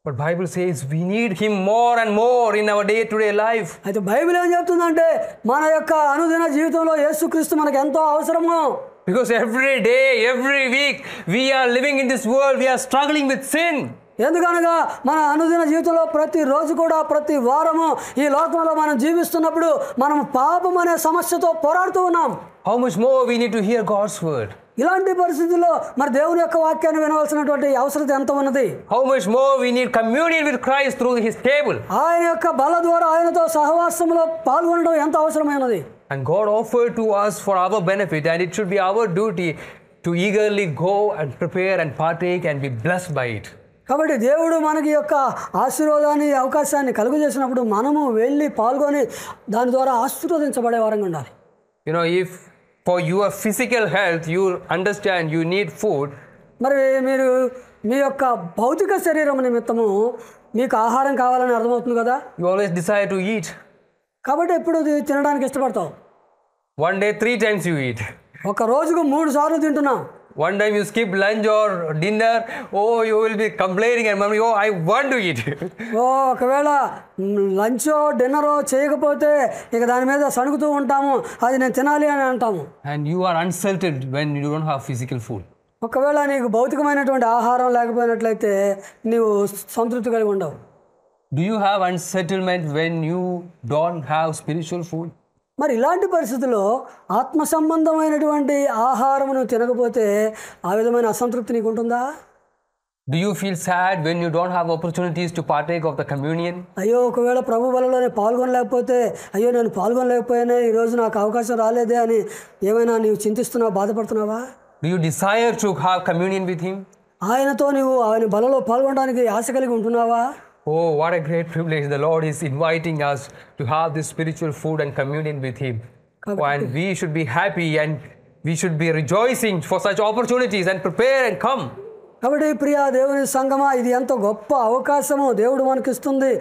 But Bible says we need Him more and more in our day-to-day life. అయితే బైబిల్ ఏం చెప్తుందంటే మన యొక్క అనుదిన జీవితంలో యేసుక్రీస్తు మనకు ఎంతో అవసరము. Because every day, every week, we are living in this world, we are struggling with sin. ఎందుకనగా మన అనుదిన జీవితంలో ప్రతి రోజు కూడా ప్రతి వారము ఈ లోకంలో మనం జీవిస్తున్నప్పుడు మనం పాపం అనే సమస్యతో పోరాడుతూ ఉన్నాం. How much more we need to hear God's word. ఇలాంటి పరిస్థితుల్లో మరి దేవుని యొక్క వాక్యాన్ని వినవలసినటువంటి అవసరం ఎంత ఉన్నది. How much more we need communion with Christ through His table. ఆయన యొక్క బల ద్వారా ఆయనతో సహవాసంలో పాల్గొనడం ఎంత అవసరమైనది. And God offered to us for our benefit, and it should be our duty to eagerly go and prepare and partake and be blessed by it. కాబట్టి దేవుడు మనకి యొక్క ఆశీర్వాదాన్ని, అవకాశాన్ని కలుగజేసినప్పుడు మనము వెళ్ళి పాల్గొని దాని ద్వారా ఆశీర్వదించబడే వారంగా ఉండాలి. You know, if for your physical health you understand you need food, మరి మీరు మీ యొక్క భౌతిక శరీరం నిమిత్తము మీకు ఆహారం కావాలని అర్థమవుతుంది కదా. you always desire to eat. కాబట్టి ఎప్పుడు తినడానికి ఇష్టపడతావు. One day 3 times you eat. ఒక రోజుకు 3 సార్లు తింటున్నాం. One time you skip lunch or dinner, oh, you will be complaining and mommy, oh, I want to eat. ఒకవేళ లంచో డిన్నరో చేయకపోతే ఇక దాని మీద సణుగుతూ ఉంటాము, అది నేను తినాలి అని అంటాము. And you are unsettled when you don't have physical food. ఒకవేళ నీకు భౌతికమైనటువంటి ఆహారం లేకపోయినట్లయితే నీవు సంతృప్తి కలిగి ఉండవు. Do you have unsettlement when you don't have spiritual food? మరి ఇలాంటి పరిస్థితుల్లో ఆత్మ సంబంధమైనటువంటి ఆహారమును తినకపోతే ఆ విధమైన అసంతృప్తి నీకు ఉంటుందా? Do you feel sad when you don't have opportunities to partake of the communion? అయ్యో ఒకవేళ ప్రభు బలలో పాల్గొనలేకపోతే, అయ్యో నేను పాల్గొనలేకపోయానే, ఈరోజు నాకు అవకాశం రాలేదే అని ఏమైనా నీవు చింతిస్తున్నావా, బాధపడుతున్నావా? Do you desire to have communion with Him? ఆయనతో నీవు ఆయన బలలో పాల్గొనడానికి ఆశ కలిగి ఉంటున్నావా? Oh, what a great privilege. The Lord is inviting us to have this spiritual food and communion with Him. And we should be happy and we should be rejoicing for such opportunities and prepare and come. కాబట్టి ప్రియా దేవుని సంగమా, ఇది ఎంతో గొప్ప అవకాశము దేవుడు మనకి ఇస్తుంది.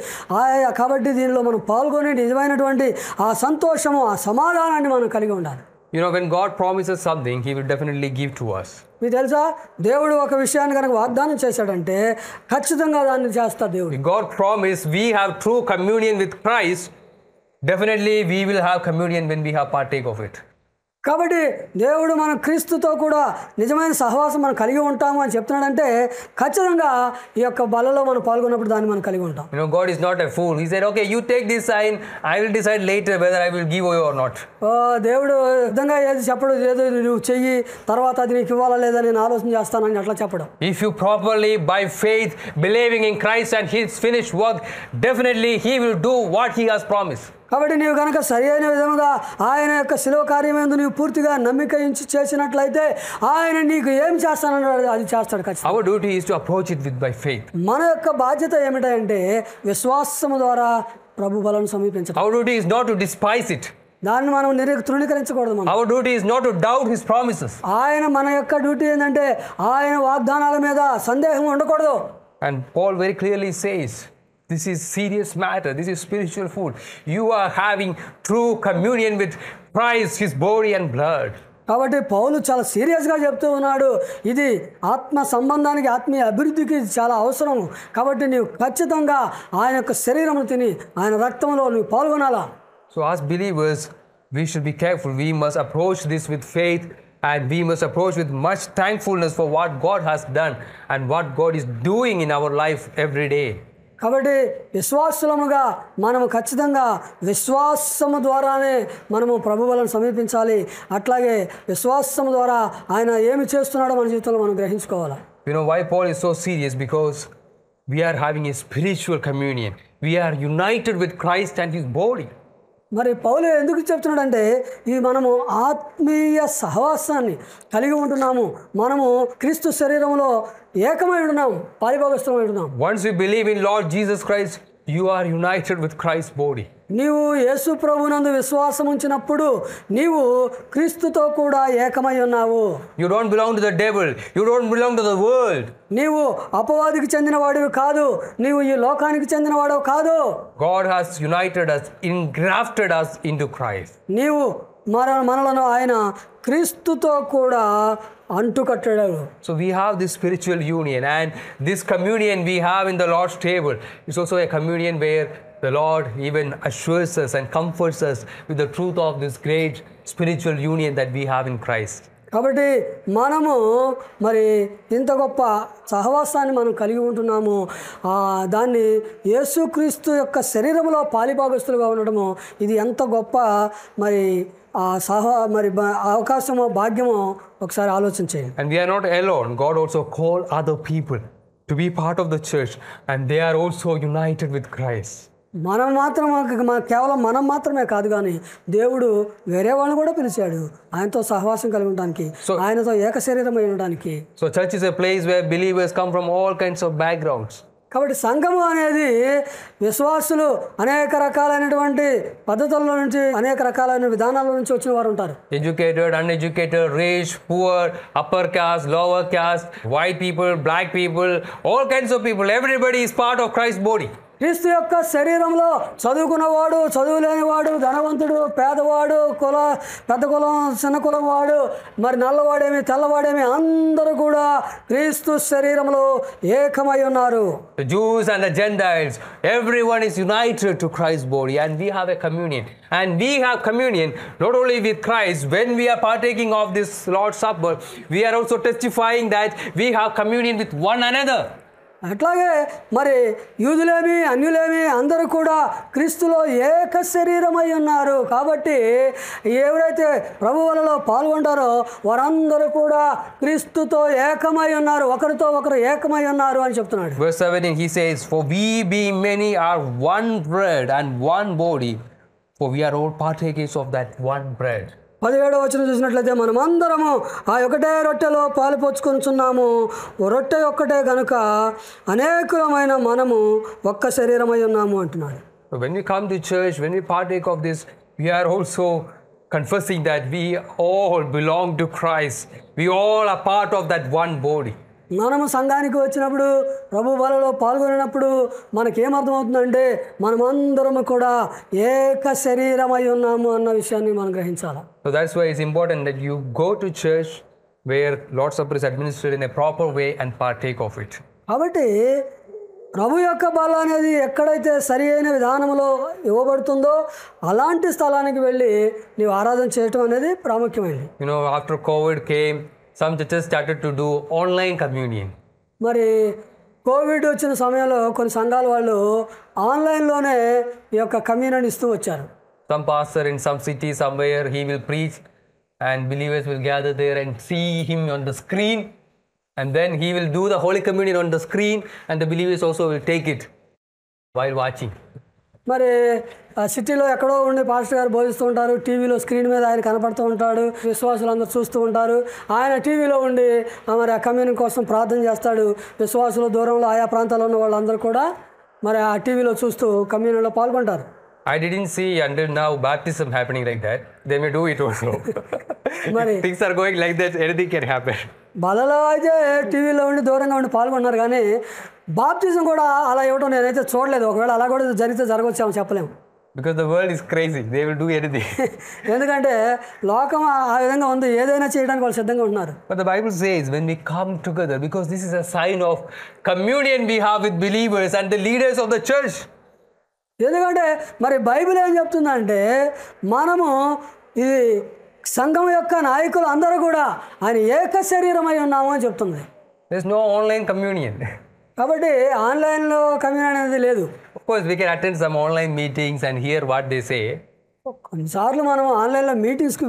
కాబట్టి దీనిలో మనం పాల్గొని నిజమైనటువంటి ఆ సంతోషము, ఆ సమాధానాన్ని మనం కలిగి ఉండాలి. You know, when God promises something, He will definitely give to us. మీకు తెలుసా, దేవుడు ఒక విషయాన్ని కనుక వాగ్దానం చేశాడంటే ఖచ్చితంగా దాన్ని చేస్తాడు దేవుడు. If God promised we have true communion with Christ, definitely we will have communion when we have partake of it. కాబట్టి దేవుడు మన క్రీస్తుతో కూడా నిజమైన సహవాసం మనం కలిగి ఉంటాము అని చెప్తున్నాడంటే ఖచ్చితంగా ఈ యొక్క బలలో మనం పాల్గొన్నప్పుడు దాన్ని మనం కలిగి ఉంటాం. God is not a fool. He said, okay, you take this sign, I will decide later whether I will give you or not. దేవుడు విధంగా ఏది చెప్పడు, ఏదో నువ్వు చెయ్యి తర్వాత అది నీకు ఇవ్వాలా లేదా నేను ఆలోచన చేస్తానని అట్లా చెప్పడం. If you properly by faith believing in Christ and his finished work, definitely he will do what he has promised. కాబట్టి నీవు కనుక సరి అయిన విధముగా ఆయన యొక్క శిలువ కార్యమందు నీవు పూర్తిగా నమ్మిక ఉంచి చేసినట్లయితే ఆయన నీకు ఏం చేస్తానన్నాడు అది చేస్తాడు ఖచ్చితంగా. Our duty is to approach it with by faith. మన యొక్క బాధ్యత ఏమిటంటే విశ్వాసము ద్వారా ప్రభు బలను సమీపించడం. Our duty is not to despise it. దాన్ని మనం తృణీకరించకూడదు. మనం Our duty is not to doubt his promises. మన యొక్క డ్యూటీ ఏంటంటే ఆయన వాగ్దానాల మీద సందేహం ఉండకూడదు. And Paul very clearly says, this is serious matter. This is spiritual food. You are having true communion with Christ, his body and blood. కాబట్టి పౌలు చాలా సీరియస్గా చెప్తూ ఉన్నాడు, ఇది ఆత్మ సంబంధానికి ఆత్మీయ అభివృద్ధికి చాలా అవసరం. కాబట్టి నీవు ఖచ్చితంగా ఆయన యొక్క శరీరము తిని ఆయన రక్తంలో నువ్వు పాల్గొనాలా. So as believers, we should be careful. We must approach this with faith, and we must approach with much thankfulness for what God has done and what God is doing in our life every day. కాబట్టి విశ్వాసులముగా మనము ఖచ్చితంగా విశ్వాసము ద్వారానే మనము ప్రభువులను సమీపించాలి. అట్లాగే విశ్వాసము ద్వారా ఆయన ఏమి చేస్తున్నాడో మన జీవితంలో మనం గ్రహించుకోవాలి. You know why Paul is so serious? Because we are having a spiritual communion. We are united with Christ and his body. మరి పౌలు ఎందుకు చెప్తున్నాడంటే ఈ మనము ఆత్మీయ సహవాసాన్ని కలిగి ఉంటున్నాము. మనము క్రీస్తు శరీరంలో ఏకమై ఉన్నాము, పాలిభాగస్థులమై ఉన్నాము. Once you believe in Lord Jesus Christ, you are united with Christ's body. నీవు యేసు ప్రభునందు విశ్వాసం ఉంచినప్పుడు నీవు క్రీస్తుతో కూడా ఏకమై ఉన్నావు. You don't belong to the devil. You don't belong to the world. నీవు అపవాదికి చెందిన వాడివి కాదు, నీవు ఈ లోకానికి చెందిన వాడవు కాదు. God has united us, engrafted us into Christ. నీవు మనలను ఆయన క్రీస్తుతో కూడా అంటుకట్టాడు. So we have this spiritual union, and this communion we have in the Lord's table is also a communion where the Lord even assures us and comforts us with the truth of this great spiritual union that we have in Christ. కాబట్టి మనము మరి ఇంత గొప్ప సహవాసాన్ని మనం కలిగి ఉంటున్నాము. దాన్ని యేసుక్రీస్తు యొక్క శరీరంలో పాలిభాగస్తులుగా ఉండడము ఇది ఎంత గొప్ప మరి అవకాశమో భాగ్యమో ఒకసారి ఆలోచించేయండి. And we are not alone. God also called other people to be part of the church, and they are also united with Christ. కేవలం మనం మాత్రమే కాదు కానీ దేవుడు వేరే వాళ్ళని కూడా పిలిచాడు ఆయనతో సహవాసం కలిగి ఉండడానికి, ఆయనతో ఏక శరీరమై ఉండడానికి. So church is a place where believers come from all kinds of backgrounds. కాబట్టి సంఘము అనేది విశ్వాసులు అనేక రకాలైనటువంటి పద్ధతుల నుంచి అనేక రకాలైన విధానాల నుంచి వచ్చిన వారు ఉంటారు. Educated, uneducated, rich, poor, upper caste, lower caste, white people, black people, all kinds of people. Everybody is part of Christ's body. క్రీస్తు యొక్క శరీరంలో చదువుకున్నవాడు, చదువు లేనివాడు, ధనవంతుడు, పేదవాడు, పెద్ద కులం, చిన్న కులం వాడు, మరి నల్లవాడేమి తెల్లవాడేమి అందరూ కూడా క్రీస్తు శరీరంలో ఏకమై ఉన్నారు. The Jews and the Gentiles, everyone is united to Christ's body, and we have a communion. And we have communion not only with Christ. When we are partaking of this Lord's Supper, we are also testifying that we have communion with one another. అట్లాగే మరి యూదులేమి అన్యులేమి అందరూ కూడా క్రీస్తులో ఏక శరీరమై ఉన్నారు. కాబట్టి ఎవరైతే ప్రభువులలో పాల్గొంటారో వారందరూ కూడా క్రీస్తుతో ఏకమై ఉన్నారు, ఒకరితో ఒకరు ఏకమై ఉన్నారు అని చెప్తున్నాడు. Verse 17 he says, for we being many are one bread and one body, for we are all partakers of that one bread. 17వ వచనం చూసినట్లయితే మనమందరము ఆ ఒకటే రొట్టెలో పాలు పంచుకొనుచున్నాము, రొట్టె ఒక్కటే గనుక అనేకులమైన మనము ఒక్క శరీరమై ఉన్నాము అంటున్నాడు. When we come to church, when we partake of this, we are also confessing that we all belong to Christ. We all are part of that one body. మనము సంఘానికి వచ్చినప్పుడు ప్రభు బలలో పాల్గొనినప్పుడు మనకేమర్థమవుతుందంటే మనమందరము కూడా ఏక శరీరమై ఉన్నాము అన్న విషయాన్ని మనం గ్రహించాలి. So that's why it's important that you go to church where Lord's Supper is administered in a proper way and partake of it. కాబట్టి ప్రభు యొక్క బల అనేది ఎక్కడైతే సరి అయిన విధానంలో ఇవ్వబడుతుందో అలాంటి స్థలానికి వెళ్ళి నీవు ఆరాధన చేయటం అనేది ప్రాముఖ్యమైనది. You know, after COVID came, some churches started to do online communion. మరి కోవిడ్ వచ్చిన సమయంలో కొన్ని సంఘాల వాళ్ళు ఆన్లైన్లోనే ఈ యొక్క కమ్యూనియన్ ఇస్తూ వచ్చారు. Some pastor in some city somewhere, he will preach and believers will gather there and see him on the screen, and then he will do the Holy Communion on the screen and the believers also will take it while watching. మరి ఆ సిటీలో ఎక్కడో ఉండి pastor గారు బోధిస్తూ ఉంటారు, టీవీలో screen మీద ఆయన కనపడుతూ ఉంటాడు, విశ్వాసులందరూ చూస్తూ ఉంటారు. ఆయన టీవీలో ఉండి మరి ఆ కమ్యూనియన్ కోసం ప్రార్థన చేస్తాడు. విశ్వాసుల దూరంలో ఆయా ప్రాంతాల్లో ఉన్న వాళ్ళందరూ కూడా మరి ఆ టీవీలో చూస్తూ కమ్యూనియన్లో పాల్గొంటారు. I didn't see until now baptism happening like that. They may do it also. Things are going like that, anything can happen. బలలో అయితే టీవీలో ఉండి దూరంగా ఉండి పాల్గొన్నారు, కానీ బాప్టిజం కూడా అలా ఇవ్వడం నేనైతే చూడలేదు. ఒకవేళ అలా కూడా జరిగితే జరగవచ్చామో చెప్పలేము. Because the world is crazy. They will do anything. ఎందుకంటే లోకం ఆ విధంగా ఉంది, ఏదైనా చేయడానికి వాళ్ళు సిద్ధంగా ఉంటున్నారు. But the Bible says when we come together, because this is a sign of communion we have with believers and the leaders of the church. ఎందుకంటే మరి బైబిల్ ఏం చెప్తుందంటే మనము ఇది సంఘం యొక్క నాయకులు అందరూ కూడా ఆయన ఏక శరీరమై ఉన్నాము అని చెప్తుంది. There is no online communion. కాబట్టి ఆన్లైన్లో కమ్యూనియన్ అనేది లేదు. Of course, we can attend some online meetings and hear what they say. కొన్నిసార్లు మనం ఆన్లైన్లో మీటింగ్స్కి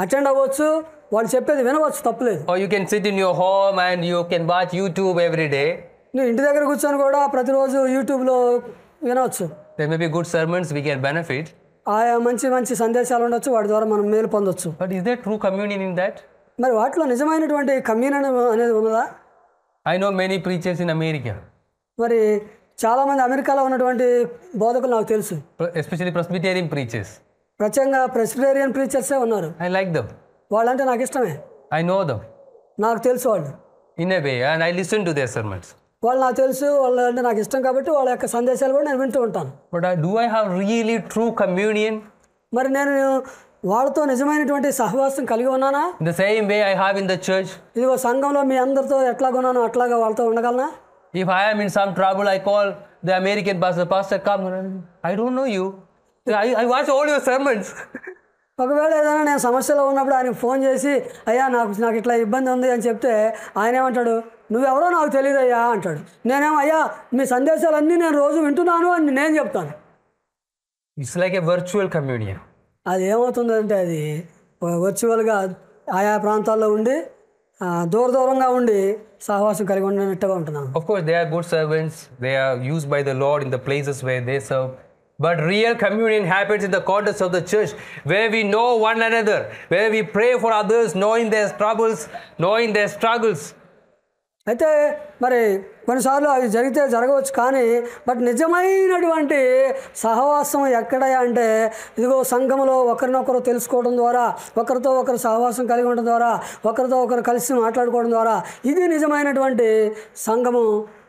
అటెండ్ అవ్వచ్చు, వాళ్ళు చెప్పేది వినవచ్చు, తప్పులేదు. Or you can sit in your home and you can watch YouTube every day. నువ్వు ఇంటి దగ్గర కూర్చొని కూడా ప్రతిరోజు యూట్యూబ్లో వినవచ్చు. There may be good sermons, we can benefit. ఆయా మంచి మంచి సందేశాలు ఉండొచ్చు, వాటి ద్వారా మనం మేలు పొందొచ్చు. But is there true communion in that? మరి వాటిలో నిజమైనటువంటి కమ్యూనియన్ అనేది ఉన్నదా? I know many preachers in America. మరి చాలామంది అమెరికాలో ఉన్నటువంటి బోధకులు నాకు తెలుసు, especially Presbyterian preachers. ప్రత్యేకంగా ప్రెస్బిటేరియన్ ప్రీచర్సే ఉన్నారు. I like them. వాళ్ళంటే నాకు ఇష్టమే, I know them నాకు తెలుసు వాళ్ళు in a way and I listen to their sermons. వాళ్ళు నాకు తెలుసు, వాళ్ళు అంటే నాకు ఇష్టం కాబట్టి వాళ్ళ యొక్క సందేశాలు కూడా నేను వింటూ ఉంటాను. But do I have really true communion? మరి నేను వాళ్ళతో నిజమైనటువంటి సహవాసం కలిగి ఉన్నానా? In the same way I have in the church. ఇదిగో సంఘంలో మీ అందరితో ఎట్లాగా ఉన్నానో అట్లాగా వాళ్ళతో ఉండగలనా? If I am in some trouble, I call the American pastor, Pastor, come. I don't know you. I watch all your sermons. ఒకవేళ ఏదైనా నేను సమస్యలో ఉన్నప్పుడు ఆయనకు ఫోన్ చేసి అయ్యా నాకు ఇట్లా ఇబ్బంది ఉంది అని చెప్తే ఆయన ఏమంటాడు, నువ్వెవరో నాకు తెలియదు అయ్యా అంటాడు. నేనేమో అయ్యా మీ సందేశాలన్నీ నేను రోజు వింటున్నాను అని నేను చెప్తాను. It's like a virtual communion. అది ఏమవుతుందంటే అది వర్చువల్గా ఆయా ప్రాంతాల్లో ఉండి దూరంగా ఉండి సహవాసం కలిగి ఉన్నట్టుగా ఉంటున్నాను. Of course, they are good servants. They are used by the Lord in the places where they serve. But real communion happens in the context of the church, where we know one another, where we pray for others, knowing their troubles, knowing their struggles. అయితే మరి కొన్నిసార్లు అవి జరగవచ్చు, కానీ but నిజమైనటువంటి సహవాసం ఎక్కడ అంటే ఇదిగో సంఘంలో ఒకరినొకరు తెలుసుకోవడం ద్వారా, ఒకరితో ఒకరు సహవాసం కలిగి ఉండడం ద్వారా, ఒకరితో ఒకరు కలిసి మాట్లాడుకోవడం ద్వారా ఇది నిజమైనటువంటి సంఘము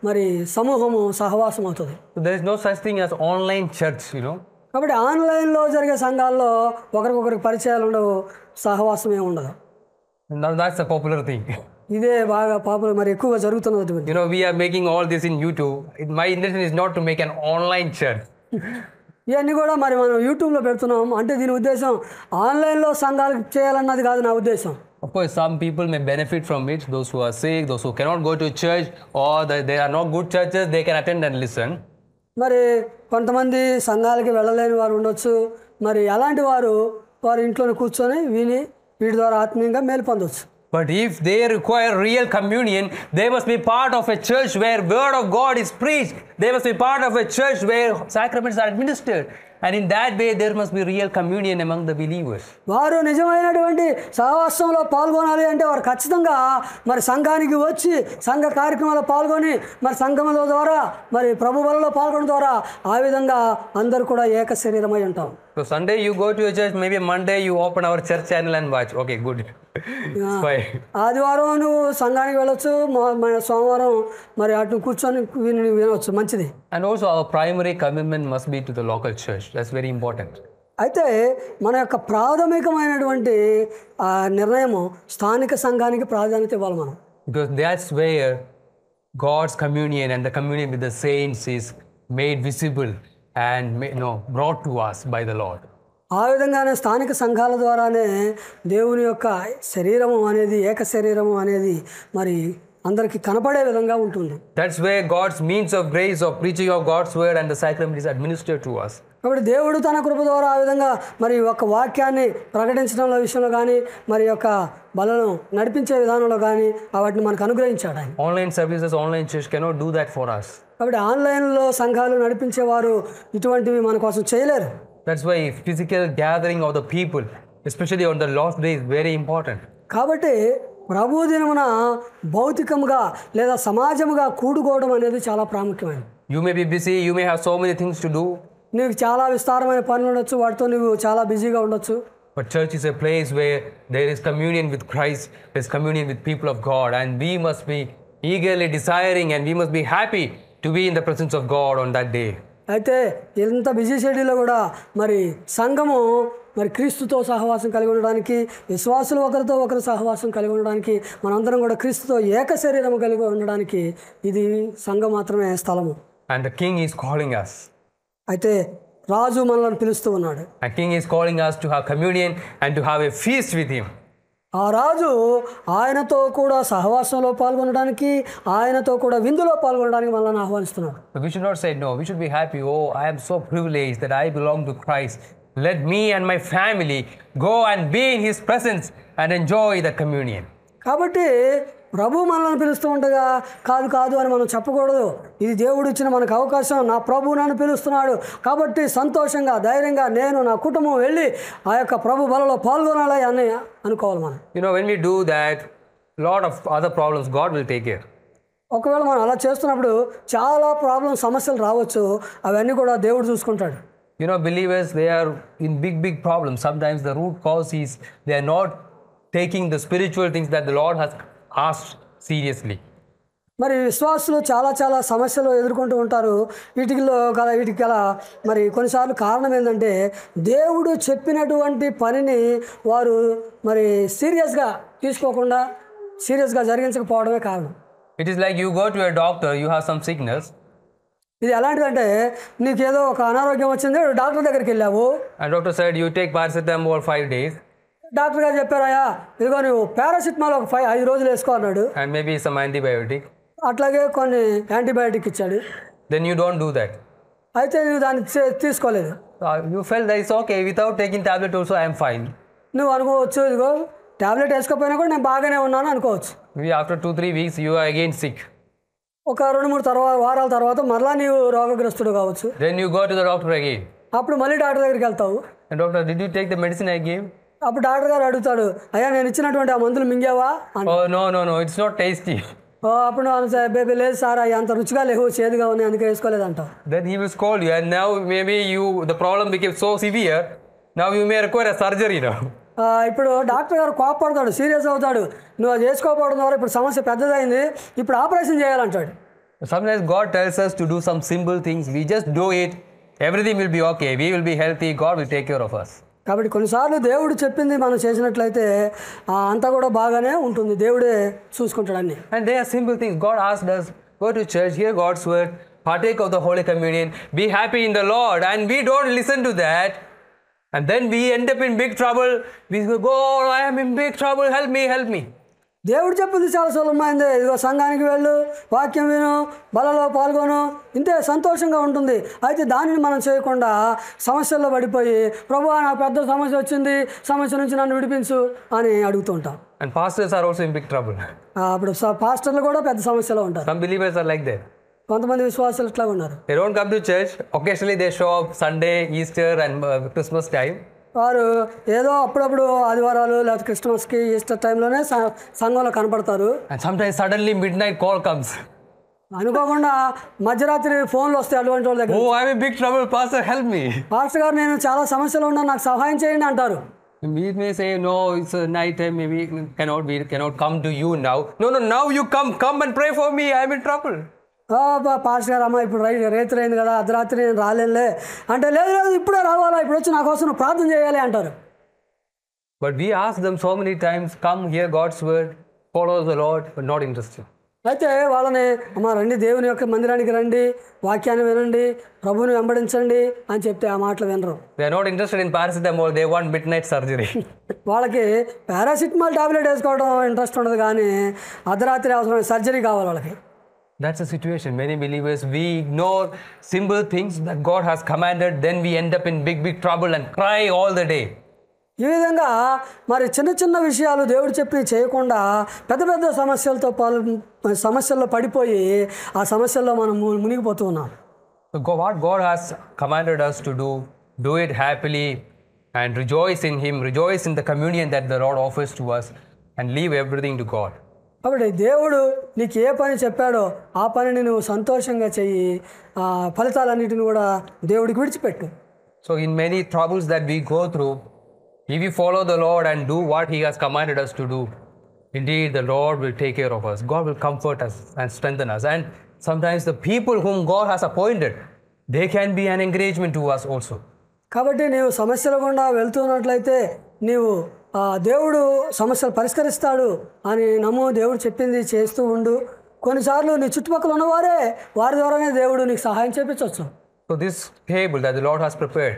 మరి సమూహము సహవాసం అవుతుంది. There is no such thing as online church, you know. కాబట్టి ఆన్లైన్లో జరిగే సంఘాల్లో ఒకరికొకరికి పరిచయాలు ఉండవు, సహవాసమే ఉండదు. Now that's a popular thing. ఇదే బాగా పాపులర్, మరి ఎక్కువగా జరుగుతున్నది. You know, we are making all this in YouTube. My intention is not to make an online church. ఇవన్నీ కూడా మరి మనం యూట్యూబ్లో పెడుతున్నాం అంటే దీని ఉద్దేశం ఆన్లైన్లో సంఘాలు చేయాలన్నది కాదు నా ఉద్దేశం. Of course, some people may benefit from it. Those who are sick, those who cannot go to church, or there are not good churches, they can attend and listen. మరి కొంతమంది సంఘాలకి వెళ్ళలేని వారు ఉండొచ్చు, మరి అలాంటి వారు ఇంట్లోనే కూర్చొని విని వీటి ద్వారా ఆత్మీయంగా మేలు పొందొచ్చు. But if they require real communion, they must be part of a church where word of God is preached. They must be part of a church where sacraments are administered. And in that way, there must be real communion among the believers. వారు నిజమైనటువంటి సహవాసంలో పాల్గొనాలి అంటే వారు ఖచ్చితంగా మరి సంఘానికి వచ్చి సంఘ కార్యక్రమాల్లో పాల్గొని మరి సంఘముల ద్వారా మరి ప్రభు బలలో పాల్గొనడం ద్వారా ఆ విధంగా అందరూ కూడా ఏక శరీరమై ఉంటాం. So Sunday you go to your church, maybe Monday you open our church channel and watch. Okay, good. ఆదివారం నువ్వు సంఘానికి వెళ్ళొచ్చు, సోమవారం మరి అటు కూర్చొని వినవచ్చు, మంచిది. And also our primary commitment must be to the local church. That's very important. అయితే మన యొక్క ప్రాథమికమైనటువంటి నిర్ణయము స్థానిక సంఘానికి ప్రాధాన్యత ఇవ్వాలి మనం. Because that's where God's communion and the communion with the saints is made visible and brought to us by the Lord. ఆ విధంగానే స్థానిక సంఘాల ద్వారానే దేవుని యొక్క శరీరము అనేది ఏక శరీరము అనేది మరి అందరికీ కనపడే విధంగా ఉంటుంది. That's where God's means of grace of preaching of God's word and the sacrament is administered to us. కాబట్టి దేవుడు తన కృప ద్వారా ఆ విధంగా మరి ఒక వాక్యాన్ని ప్రకటించడంలో విషయంలో కానీ మరి యొక్క బలను నడిపించే విధానంలో కానీ వాటిని మనకు అనుగ్రహించాడు ఆయన. Online services, online church cannot do that for us. కాబట్టి ఆన్లైన్లో సంఘాలు నడిపించేవారు ఇటువంటివి మన కోసం చేయలేరు. That's why physical gathering of the people, especially on the last day, is very important. కాబట్టి ప్రభు దినమున భౌతికముగా లేదా సమాజముగా కూడుకోవడం అనేది చాలా ప్రాముఖ్యమైనది. You may be busy, you may have so many things to do. నీకు చాలా విస్తారమైన పనులు ఉండొచ్చు, వాటితో నువ్వు చాలా బిజీగా ఉండొచ్చు. But church is a place where there is communion with Christ, there is communion with people of God, and we must be eagerly desiring and we must be happy to be in the presence of God on that day. అయితే ఇంత busy షెడ్యూల్లో కూడా మరి సంఘము మరి క్రీస్తుతో సహవాసం కలిగి ఉండడానికి, విశ్వాసులు ఒకరితో ఒకరు సహవాసం కలిగి ఉండడానికి, మనందరం కూడా క్రీస్తుతో ఏక శరీరం కలిగి ఉండడానికి ఇది సంఘం మాత్రమే స్థలము. And the King is calling us. అయితే రాజు మనల్ని పిలుస్తూ ఉన్నాడు. A king is calling us to have communion and to have a feast with him. ఆ రాజు ఆయనతో కూడా సహవాసంలో పాల్గొనడానికి, ఆయనతో కూడా విందులో పాల్గొనడానికి మనల్ని ఆహ్వానిస్తున్నాడు. But we should not say no. We should be happy. Oh, I am so privileged that I belong to Christ. Let me and my family go and be in his presence and enjoy the communion. కాబట్టి ప్రభు మనల్ని పిలుస్తూ ఉండగా కాదు కాదు అని మనం చెప్పకూడదు. ఇది దేవుడు ఇచ్చిన మనకు అవకాశం. నా ప్రభు నన్ను పిలుస్తున్నాడు కాబట్టి సంతోషంగా ధైర్యంగా నేను నా కుటుంబం వెళ్ళి ఆ యొక్క ప్రభు బలలో పాల్గొనాలి అని అనుకోవాలి మనం. When we do that, lot of other problems God will take care. ఒకవేళ మనం అలా చేస్తున్నప్పుడు చాలా సమస్యలు రావచ్చు, అవన్నీ కూడా దేవుడు చూసుకుంటాడు. Believers, they are in big problems. Sometimes the root cause is they are not taking the spiritual things that the Lord has asked seriously. మరి విశ్వాసులు చాలా సమస్యలు ఎదుర్కొంటూ ఉంటారు. వీటికి గల మరి కొన్నిసార్లు కారణం ఏంటంటే దేవుడు చెప్పినటువంటి పనిని వారు మరి సీరియస్గా తీసుకోకుండా సీరియస్గా జరిగించకపోవడమే కారణం. It is like you go to a doctor, you have some sickness. ఇది ఎలాంటిదంటే నీకేదో ఒక అనారోగ్యం వచ్చింది, డాక్టర్ దగ్గరికి వెళ్ళావు. And doctor said you take paracetamol 5 days. Doctor గారు చెప్పారయ్యా ఇదిగో నువ్వు పారాసిటమాల్ ఒక 5 రోజులు వేసుకో అన్నాడు. And maybe some antibiotic. అట్లాగే కొన్ని యాంటీబయాటిక్ ఇచ్చాడు. Then you don't do that. అయితే నువ్వు దాన్ని తీసుకోలేదు. You felt that it's okay without taking tablet also I am fine. నువ్వు అనుకోవచ్చు ఇదిగో టాబ్లెట్ వేసుకోకపోయినా కూడా నేను బాగానే ఉన్నాను అనుకోవచ్చు. Maybe after 2-3 weeks you are again sick. ఒక 2-3 వారాల తర్వాత మరలా నీవు రోగగ్రస్తుడు కావచ్చు. Then you go to the doctor again. అప్పుడు మళ్ళీ డాక్టర్ దగ్గరికి వెళ్తావు. And doctor, did you take the medicine I gave? అప్పుడు డాక్టర్ గారు అడుగుతాడు, అయ్యా నేను ఇచ్చినటువంటి ఆ మందులు మింగావా? Oh no, it's not tasty. అప్పుడు బేబీ లేదు సార్ అవి అంత రుచిగా లేవు, చేదుగా ఉన్నాయి, అందుకే వేసుకోలేదు అంటావు. Then he will scold you and now maybe the problem became so severe, now you may require a surgery now. ఇప్పుడు డాక్టర్ గారు కోపడతాడు, సీరియస్ అవుతాడు. నువ్వు అది చేసుకోకపోవడం ద్వారా ఇప్పుడు సమస్య పెద్దదైంది, ఇప్పుడు operation చేయాలంటాడు. Sometimes God tells us to do some simple things. We just do it. Everything will be okay. We will be healthy. God will take care of us. కాబట్టి కొన్నిసార్లు దేవుడు చెప్పింది మనం చేసినట్లయితే అంతా కూడా బాగానే ఉంటుంది, దేవుడే చూసుకుంటాడు అన్ని. And they are simple things. God asked us, go to church, hear God's word, partake of the Holy Communion, be happy in the Lord, and we don't listen to that. And then we end up in big trouble. We go, oh, I am in big trouble. Help me. దేవుడు చెప్పింది చాలా సులభమైంది. ఇదిగో సంఘానికి వెళ్ళు, వాక్యం విను, బలలో పాల్గొను, ఇంతే సంతోషంగా ఉంటుంది. అయితే దానిని మనం చేయకుండా సమస్యల్లో పడిపోయి ప్రభువా నాకు పెద్ద సమస్య వచ్చింది, సమస్య నుంచి నన్ను విడిపించు అని అడుగుతూ ఉంటాం. And pastors are also in big trouble. అప్పుడు పాస్టర్లు కూడా పెద్ద సమస్యలో ఉంటారు. Some believers are like that. కొంతమంది విశ్వాసాలు ఇట్లా ఉన్నారు. They don't come to church. Occasionally they show up Sunday, Easter and Christmas time. వారు ఏదో అప్పుడప్పుడు ఆదివారాలు లేకపోతే క్రిస్మస్కి ఈస్టర్ టైంలోనే సంఘంలో కనపడతారు. And sometimes suddenly midnight call comes. అనుకోకుండా మధ్యరాత్రి ఫోన్లు వస్తాయి అటువంటి వాళ్ళ దగ్గర. Oh, I'm in big trouble, pastor, help me. Pastor గారు నేను చాలా సమస్యలు ఉన్నాను, నాకు సహాయం చేయండి అంటారు. We may say no, it's a night time, maybe we cannot come to you now. No, now you come and pray for me, I'm in trouble. Pastor గారు అమ్మ ఇప్పుడు రేత్రి అయింది కదా, అర్ధరాత్రి నేను రాలేనులే అంటే, లేదు ఇప్పుడే రావాలా, ఇప్పుడు వచ్చి నా కోసం నువ్వు ప్రార్థన చేయాలి అంటారు. But we ask them so many times, come hear God's word, follow the Lord, but not interested. అయితే వాళ్ళని అమ్మ రండి, దేవుని యొక్క మందిరానికి రండి, వాక్యాన్ని వినండి, ప్రభువుని వెంబడించండి అని చెప్తే ఆ మాటలు వినరు. They are not interested in paracetamol, they want midnight surgery. వాళ్ళకి పారాసిటమాల్ టాబ్లెట్ వేసుకోవడం ఇంట్రెస్ట్ ఉండదు, కానీ అర్ధరాత్రి అవసరమైన సర్జరీ కావాలి వాళ్ళకి. That's the situation. Many believers, we ignore simple things that God has commanded, then we end up in big trouble and cry all the day. ఈ విధంగా మరి చిన్న చిన్న విషయాలు దేవుడు చెప్పి చేయకుండా పెద్ద పెద్ద సమస్యల్లో పడిపోయి ఆ సమస్యల్లో మనం మునిగిపోతూ ఉన్నాం. So what God has commanded us to do it happily and rejoice in Him, rejoice in the communion that the Lord offers to us, and leave everything to God. కాబట్టి దేవుడు నీకు ఏ పని చెప్పాడో ఆ పనిని నువ్వు సంతోషంగా చెయ్యి, ఫలితాలన్నిటిని కూడా దేవుడికి విడిచిపెట్టు. So in many troubles that we go through, if we follow the Lord and do what He has commanded us to do, indeed the Lord will take care of us. God will comfort us and strengthen us. And sometimes the people whom God has appointed, they can be an encouragement to us also. కాబట్టి నీవు సమస్యల గుండా వెళ్తున్నట్లయితే నీవు దేవుడు సమస్యలు పరిష్కరిస్తాడు అని నమ్ము, దేవుడు చెప్పింది చేస్తూ ఉండు. కొన్నిసార్లు నీ చుట్టుపక్కల ఉన్నవారే వారి ద్వారానే దేవుడు నీకు సహాయం చేయించవచ్చు. So this table that the Lord has prepared,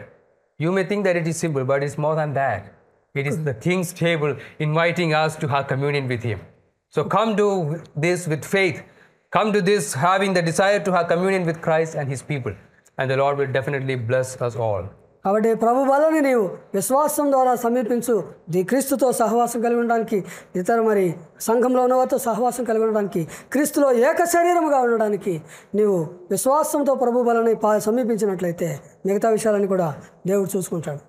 you may think that it is simple, but it's more than that. It is the King's table inviting us to have communion with Him. So come to this with faith. Come to this having the desire to have communion with Christ and His people. And the Lord will definitely bless us all. కాబట్టి ప్రభు బలని నీవు విశ్వాసం ద్వారా సమీపించు. క్రీస్తుతో సహవాసం కలిగి ఉండడానికి, ఇతర మరి సంఘంలో ఉన్నవారితో సహవాసం కలిగి ఉండడానికి, క్రీస్తులో ఏక శరీరముగా ఉండడానికి నీవు విశ్వాసంతో ప్రభు బలని సమీపించినట్లయితే మిగతా విషయాలని కూడా దేవుడు చూసుకుంటాడు.